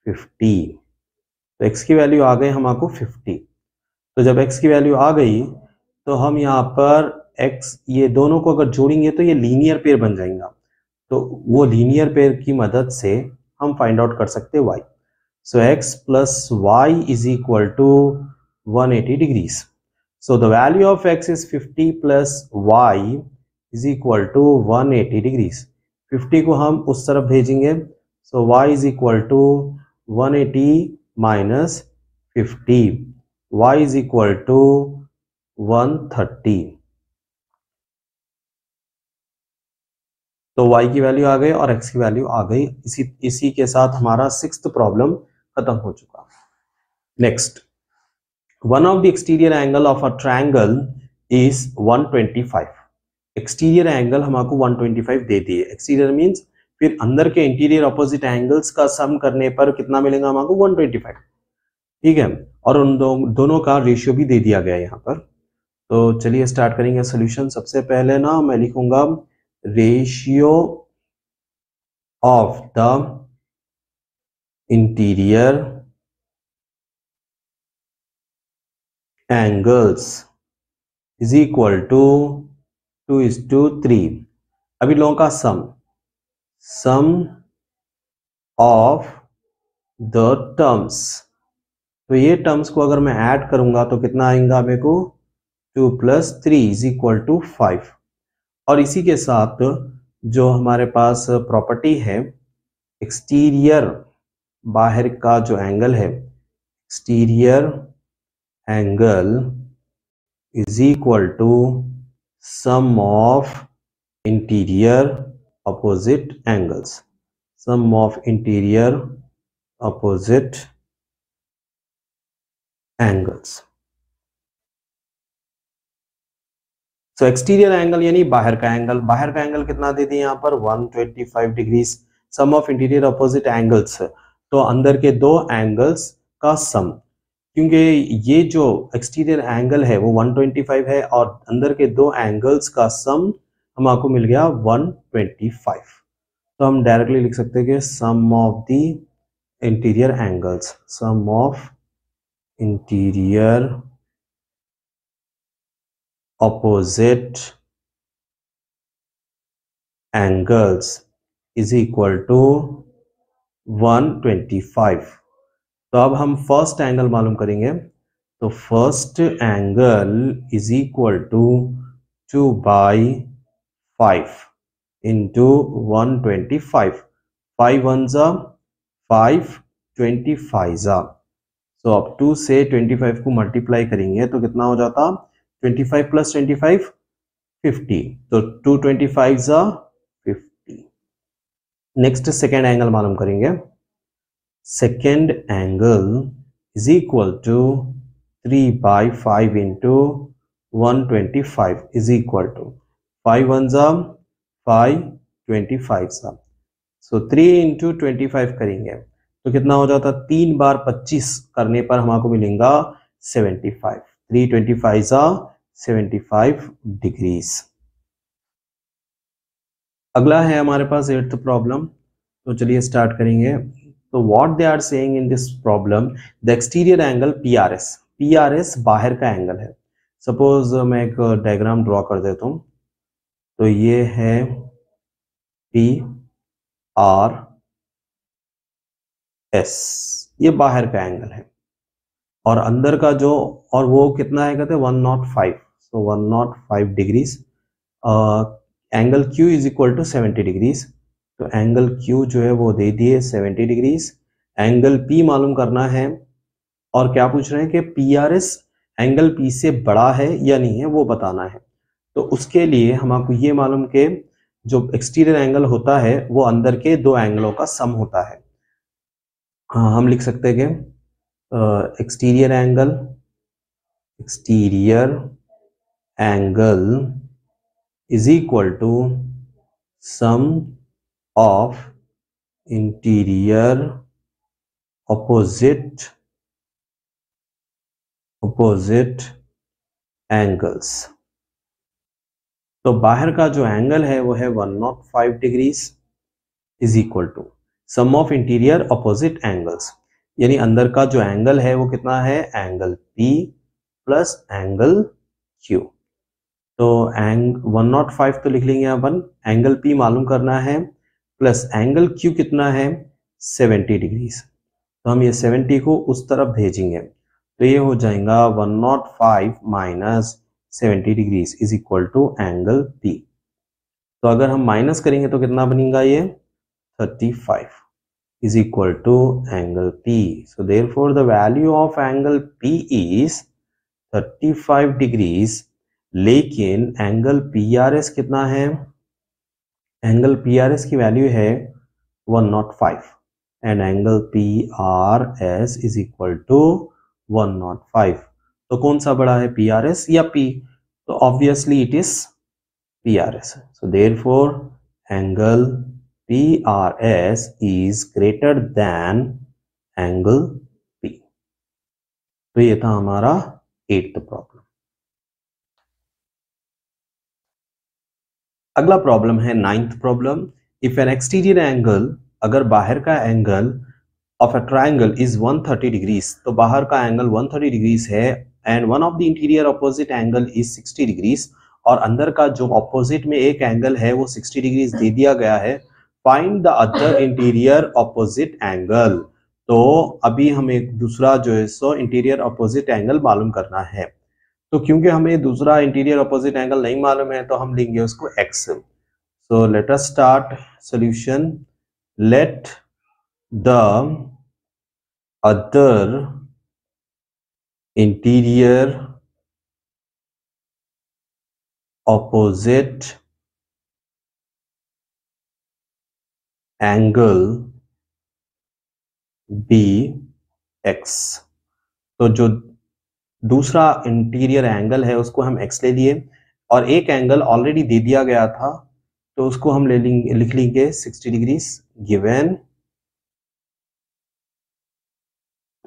50. तो x की value आ गई हमारे 50। तो जब x की वैल्यू आ गई तो हम यहाँ पर x, ये दोनों को अगर जोड़ेंगे तो ये लीनियर पेयर बन जाएगा। तो वो लीनियर पेयर की मदद से हम फाइंड आउट कर सकते हैं y। So x plus y is equal to 180 degrees. So the value of x is 50 plus y is equal to 180 degrees. 50 को हम उस तरफ भेजेंगे, so y is equal to 180 minus 50, y is equal to 130। तो y की value आ गई और x की वैल्यू आ गई। इसी के साथ हमारा 6th प्रॉब्लम खत्म हो चुका। Next, one of the exterior angle of a triangle is 125। Exterior angle हमको 125 दे दिए। एक्सटीरियर मींस फिर अंदर के इंटीरियर ऑपोजिट एंगल्स का सम करने पर कितना मिलेगा हमको 125, ठीक है, और उन दोनों का रेशियो भी दे दिया गया यहाँ पर। तो चलिए स्टार्ट करेंगे सॉल्यूशन। सबसे पहले ना मैं लिखूंगा ratio of the interior angles is equal to 2:3। अभी लोगों का सम ऑफ द टर्म्स, तो ये टर्म्स को अगर मैं ऐड करूंगा तो कितना आएगा मेरे को 2 + 3 इज इक्वल टू 5। और इसी के साथ जो हमारे पास प्रॉपर्टी है एक्सटीरियर, बाहर का जो एंगल है exterior angle is equal to sum of interior opposite angles, sum of interior opposite angles. So exterior angle यानी बाहर का एंगल, बाहर का एंगल कितना दे दिए यहाँ पर 125 degrees. Sum of interior opposite angles, तो अंदर के दो एंगल्स का सम, क्योंकि ये जो एक्सटीरियर एंगल है वो 125 है और अंदर के दो एंगल्स का सम हमको मिल गया 125। तो हम डायरेक्टली लिख सकते हैं कि sum of the interior angles, sum of interior opposite angles is equal to 125। तो अब हम फर्स्ट एंगल मालूम करेंगे। तो first angle is equal to 2/5 into 125। 5 1 जा 5, 25 जा। सो अब 2 से 25 को मल्टीप्लाई करेंगे तो कितना हो जाता 25 + 25 50। तो 225 जा 50। नेक्स्ट सेकेंड एंगल मालूम करेंगे। Second angle is equal to 3/5 into 125 is equal to 5 1 जा 5, 25 जा। सो 3 इंटू 25 करेंगे तो कितना हो जाता 3 बार 25 करने पर हमको मिलेगा 75। 325 जा 75 डिग्रीज। अगला है हमारे पास 8th प्रॉब्लम। तो चलिए स्टार्ट करेंगे। तो what they are saying in this problem, the exterior angle PRS, PRS बाहर का एंगल है। सपोज मैं एक डायग्राम ड्रॉ कर देता हूं। तो ये है PR एस, ये बाहर का एंगल है, और अंदर का जो, और वो कितना है कहते हैं 105, सो 105 degrees. Angle Q is equal to 70 degrees, तो एंगल Q जो है वो दे दिए 70 डिग्रीज। एंगल P मालूम करना है, और क्या पूछ रहे हैं कि PRS एंगल P से बड़ा है या नहीं है वो बताना है। तो उसके लिए हमको ये मालूम कि जो एक्सटीरियर एंगल होता है वो अंदर के दो एंगलों का सम होता है। हाँ, हम लिख सकते हैं कि exterior angle is equal to sum of interior opposite angles. तो बाहर का जो एंगल है वो है 105 degrees is equal to sum of interior opposite angles, यानी अंदर का जो एंगल है वो कितना है, angle P plus angle Q। तो 105 तो लिख लेंगे अपन, एंगल P मालूम करना है, प्लस एंगल Q कितना है 70 डिग्रीज। तो हम ये 70 को उस तरफ भेजेंगे, तो ये हो जाएगा 105 minus 70 degrees is equal to angle P। तो अगर हम माइनस करेंगे तो कितना बनेगा, ये 35 is equal to angle P. So therefore the value of angle P is 35 degrees, लेकिन एंगल PRS कितना है, एंगल PRS की वैल्यू है 105 and angle PRS is equal to 105। तो कौन सा बड़ा है, PRS या P? तो obviously it is PRS. So therefore angle PRS is greater than angle P। तो ये था हमारा 8th प्रॉब्लम। अगला प्रॉब्लम है 9th problem. If N exterior angle, अगर बाहर का angle of a triangle is 130 degrees, तो बाहर का एंगल 130 डिग्रीज है, and one of the interior opposite angle is 60 degrees, और अंदर का जो ऑपोजिट में एक एंगल है वो 60 डिग्रीज दे दिया गया है। Find the other interior opposite angle. तो अभी हमें एक दूसरा जो है सो इंटीरियर ऑपोजिट एंगल मालूम करना है। तो क्योंकि हमें दूसरा इंटीरियर ऑपोजिट एंगल नहीं मालूम है तो हम लेंगे उसको x। So let us start solution. Let the other interior opposite angle be x। तो जो दूसरा इंटीरियर एंगल है उसको हम x ले लिए, और एक एंगल ऑलरेडी दे दिया गया था तो उसको हम ले लेंगे, लिख लेंगे 60 degrees.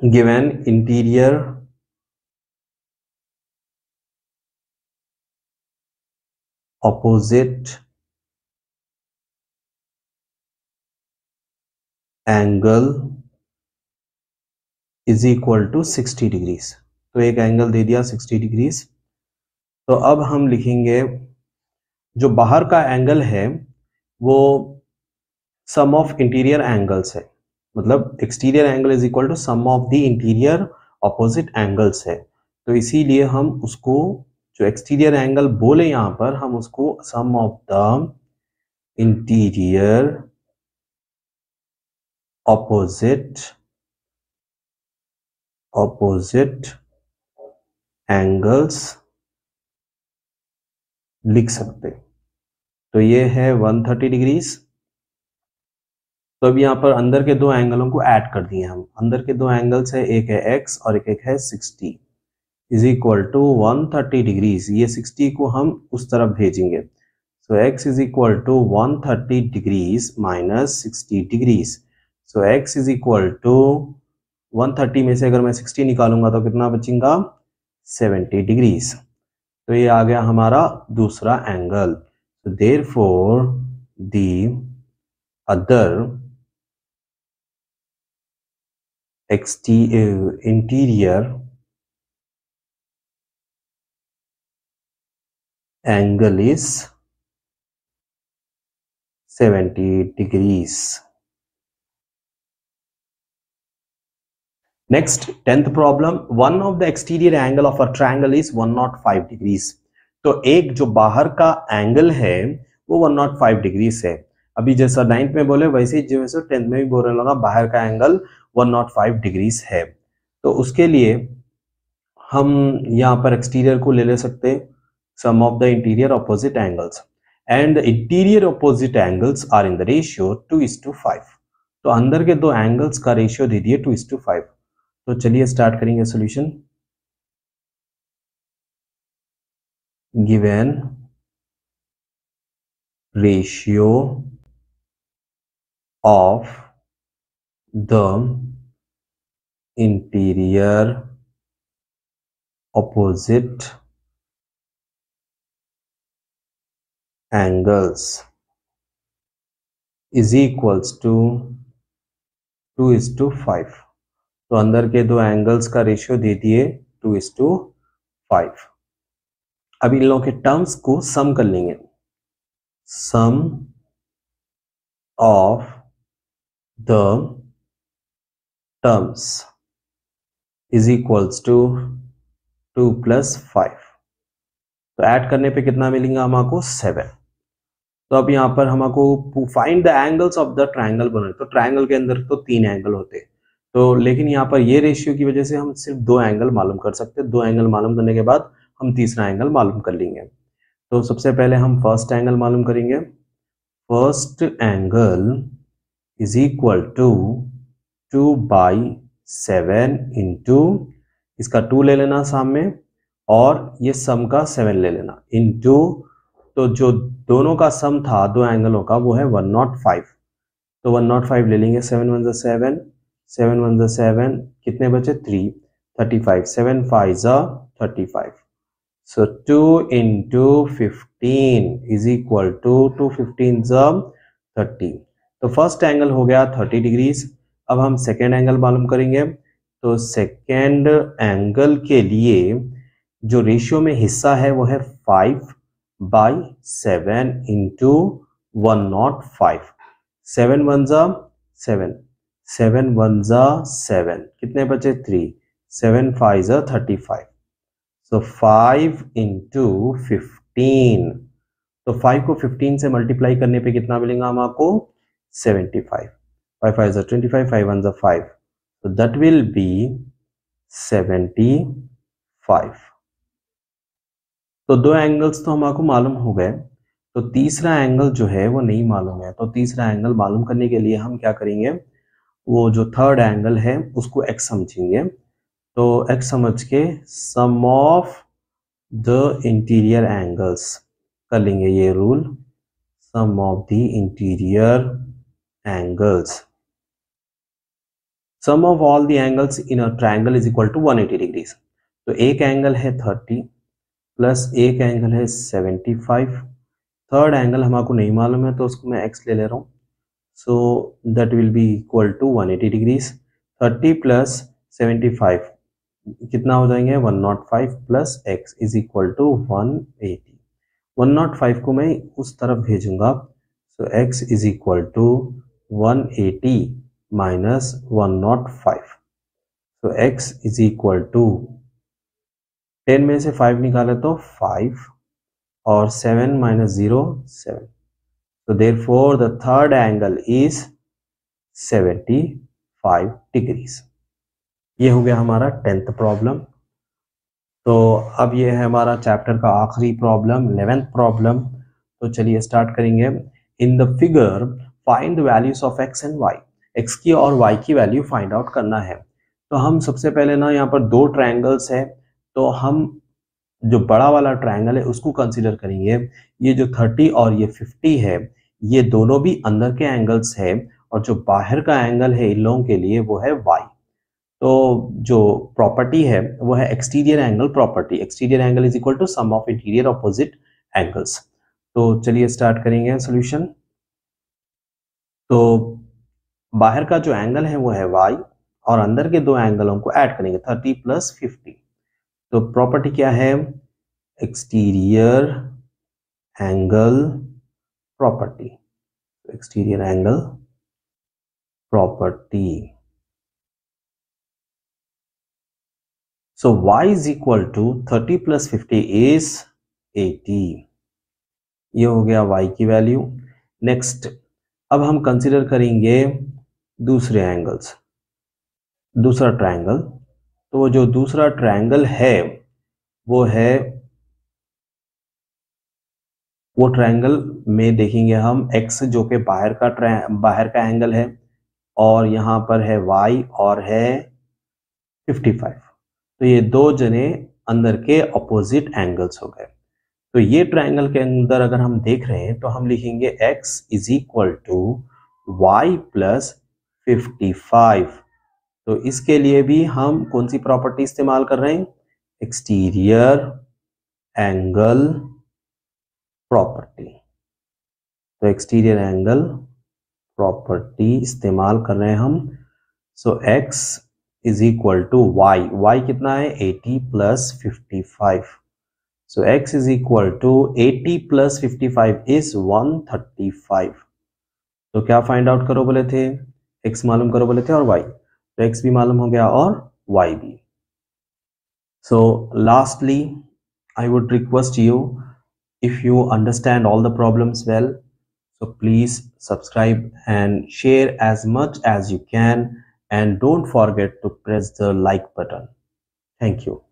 Given interior opposite angle is equal to 60 degrees. तो एक एंगल दे दिया 60 डिग्रीज। तो अब हम लिखेंगे जो बाहर का एंगल है वो सम ऑफ इंटीरियर एंगल्स है, मतलब exterior angle is equal to sum of the interior opposite angles है। तो इसीलिए हम उसको जो एक्सटीरियर एंगल बोले यहां पर हम उसको sum of the interior opposite angles लिख सकते। तो ये है 130 डिग्रीज। तो अब यहाँ पर अंदर के दो एंगलों को ऐड कर दिए हम। अंदर के दो एंगल्स है, एक है x और एक है 60 इज इक्वल टू 130 डिग्रीज। ये 60 को हम उस तरफ भेजेंगे। So x is equal to 130 degrees minus 60 degrees. So x is equal to 130 में से अगर मैं 60 निकालूंगा तो कितना बचेगा, 70 डिग्रीज। तो ये आ गया हमारा दूसरा angle. so therefore the other interior angle is 70 degrees। Next 10th problem, one of the exterior angle of a triangle is 105 degrees. तो एक जो बाहर का एंगल है वो 105 डिग्रीज है। अभी जैसा 9th में बोले वैसे ही जो है 10th में भी बोलने लगा, बाहर का एंगल 105 डिग्रीज है। तो उसके लिए हम यहाँ पर एक्सटीरियर को ले सकते हैं, sum of the interior opposite angles, and the interior opposite angles are in the ratio 2:5। तो अंदर के दो एंगल्स का रेशियो दे दिए 2:5। तो चलिए स्टार्ट करेंगे solution. Given ratio of the interior opposite angles is equals to 2:5। तो अंदर के दो एंगल्स का रेशियो दे दिए 2:5। अब इन लोगों के टर्म्स को सम कर लेंगे। Sum of the terms is equals to 2 + 5। तो ऐड करने पे कितना मिलेगा हमको 7। तो अब यहाँ पर हमको find the angles of the triangle बना। तो ट्रायंगल के अंदर तो 3 एंगल होते हैं, तो लेकिन यहाँ पर ये रेशियो की वजह से हम सिर्फ 2 एंगल मालूम कर सकते हैं। 2 एंगल मालूम करने के बाद हम तीसरा एंगल मालूम कर लेंगे। तो सबसे पहले हम फर्स्ट एंगल मालूम करेंगे। First angle is equal to 2/7 into, इसका 2 ले लेना सामने और ये सम का 7 ले लेना इंटू, तो जो दोनों का सम था दो एंगलों का वो है 105। तो 105 ले लेंगे। 7 1 7, 7 1 7, कितने बचे 3, 35, 7 5 35। So 2 into 15 is equal to 2 15 30। तो फर्स्ट एंगल हो गया 30 डिग्रीज। अब हम सेकेंड एंगल मालूम करेंगे। तो सेकेंड एंगल के लिए जो रेशियो में हिस्सा है वो है 5/7 इंटू 105। 7 1 7, 7 1 7, कितने बचे 3, 7 5 35। सो 5 इंटू 15। तो 5 को 15 से मल्टीप्लाई करने पे कितना मिलेगा हमको 75। 5 5 25, 5 1 5, so that will be 75। तो दो एंगल्स तो हमको मालूम हो गए। तो तीसरा एंगल जो है वो नहीं मालूम है। तो तीसरा एंगल मालूम करने के लिए हम क्या करेंगे, वो जो थर्ड एंगल है उसको x समझेंगे। तो x समझ के sum of the interior angles कर लेंगे ये rule. Sum of the interior angles, sum of all the angles in a triangle is equal to 180 degrees. तो एक एंगल है 30 प्लस एक एंगल है 75। थर्ड एंगल हमको नहीं मालूम है तो उसको मैं x ले ले रहा हूँ। So that will be equal to 180 degrees. 30 plus 75 कितना हो जाएंगे 105 plus x is equal to 180। 105 को मैं उस तरफ भेजूंगा। So x is equal to 180 minus 105। So x is equal to 10 में से 5 निकाले तो 5 और 7 minus 0 7। So therefore the third angle is 75 degrees। ये हो गया हमारा 10th प्रॉब्लम। तो अब ये है हमारा चैप्टर का आखिरी प्रॉब्लम 11th प्रॉब्लम। तो चलिए स्टार्ट करेंगे। इन the figure find the values of x and y। x की और y की वैल्यू फाइंड आउट करना है। तो हम सबसे पहले ना यहाँ पर दो ट्रायंगल्स है, तो हम जो बड़ा वाला ट्रायंगल है उसको कंसीडर करेंगे। ये जो 30 और ये 50 है ये दोनों भी अंदर के एंगल्स है, और जो बाहर का एंगल है इन लोगों के लिए वो है y। तो जो प्रॉपर्टी है वो है exterior angle property. Exterior angle is equal to sum of interior opposite angles. तो चलिए स्टार्ट करेंगे सॉल्यूशन। तो बाहर का जो एंगल है वो है y, और अंदर के दो एंगलों को ऐड करेंगे 30 प्लस 50। तो प्रॉपर्टी क्या है, exterior angle property. Exterior angle property So y is equal to 30 plus 50 is 80. ये हो गया y की वैल्यू. नेक्स्ट अब हम कंसिडर करेंगे दूसरे एंगल्स, दूसरा ट्रायंगल. तो वो जो दूसरा ट्रायंगल है वो है, वो ट्रायंगल में देखेंगे हम x जो कि बाहर का एंगल है, और यहाँ पर है y और है 55. तो ये दो जने अंदर के ऑपोजिट एंगल्स हो गए. तो ये ट्रायंगल के अंदर अगर हम देख रहे हैं तो हम लिखेंगे x is equal to y plus 55. तो इसके लिए भी हम कौन सी प्रॉपर्टी इस्तेमाल कर रहे हैं? Exterior angle property. तो एक्सटीरियर एंगल प्रॉपर्टी इस्तेमाल कर रहे हैं हम. So x is equal to y, y कितना है? 80 plus 55. So x is equal to 80 plus 55 is 135. तो क्या फाइंड आउट करो बोले थे? x मालूम करो बोले थे और y. तो x भी मालूम हो गया और y भी. So lastly, I would request you, if you understand all the problems well, so please subscribe and share as much as you can, and don't forget to press the like button. Thank you.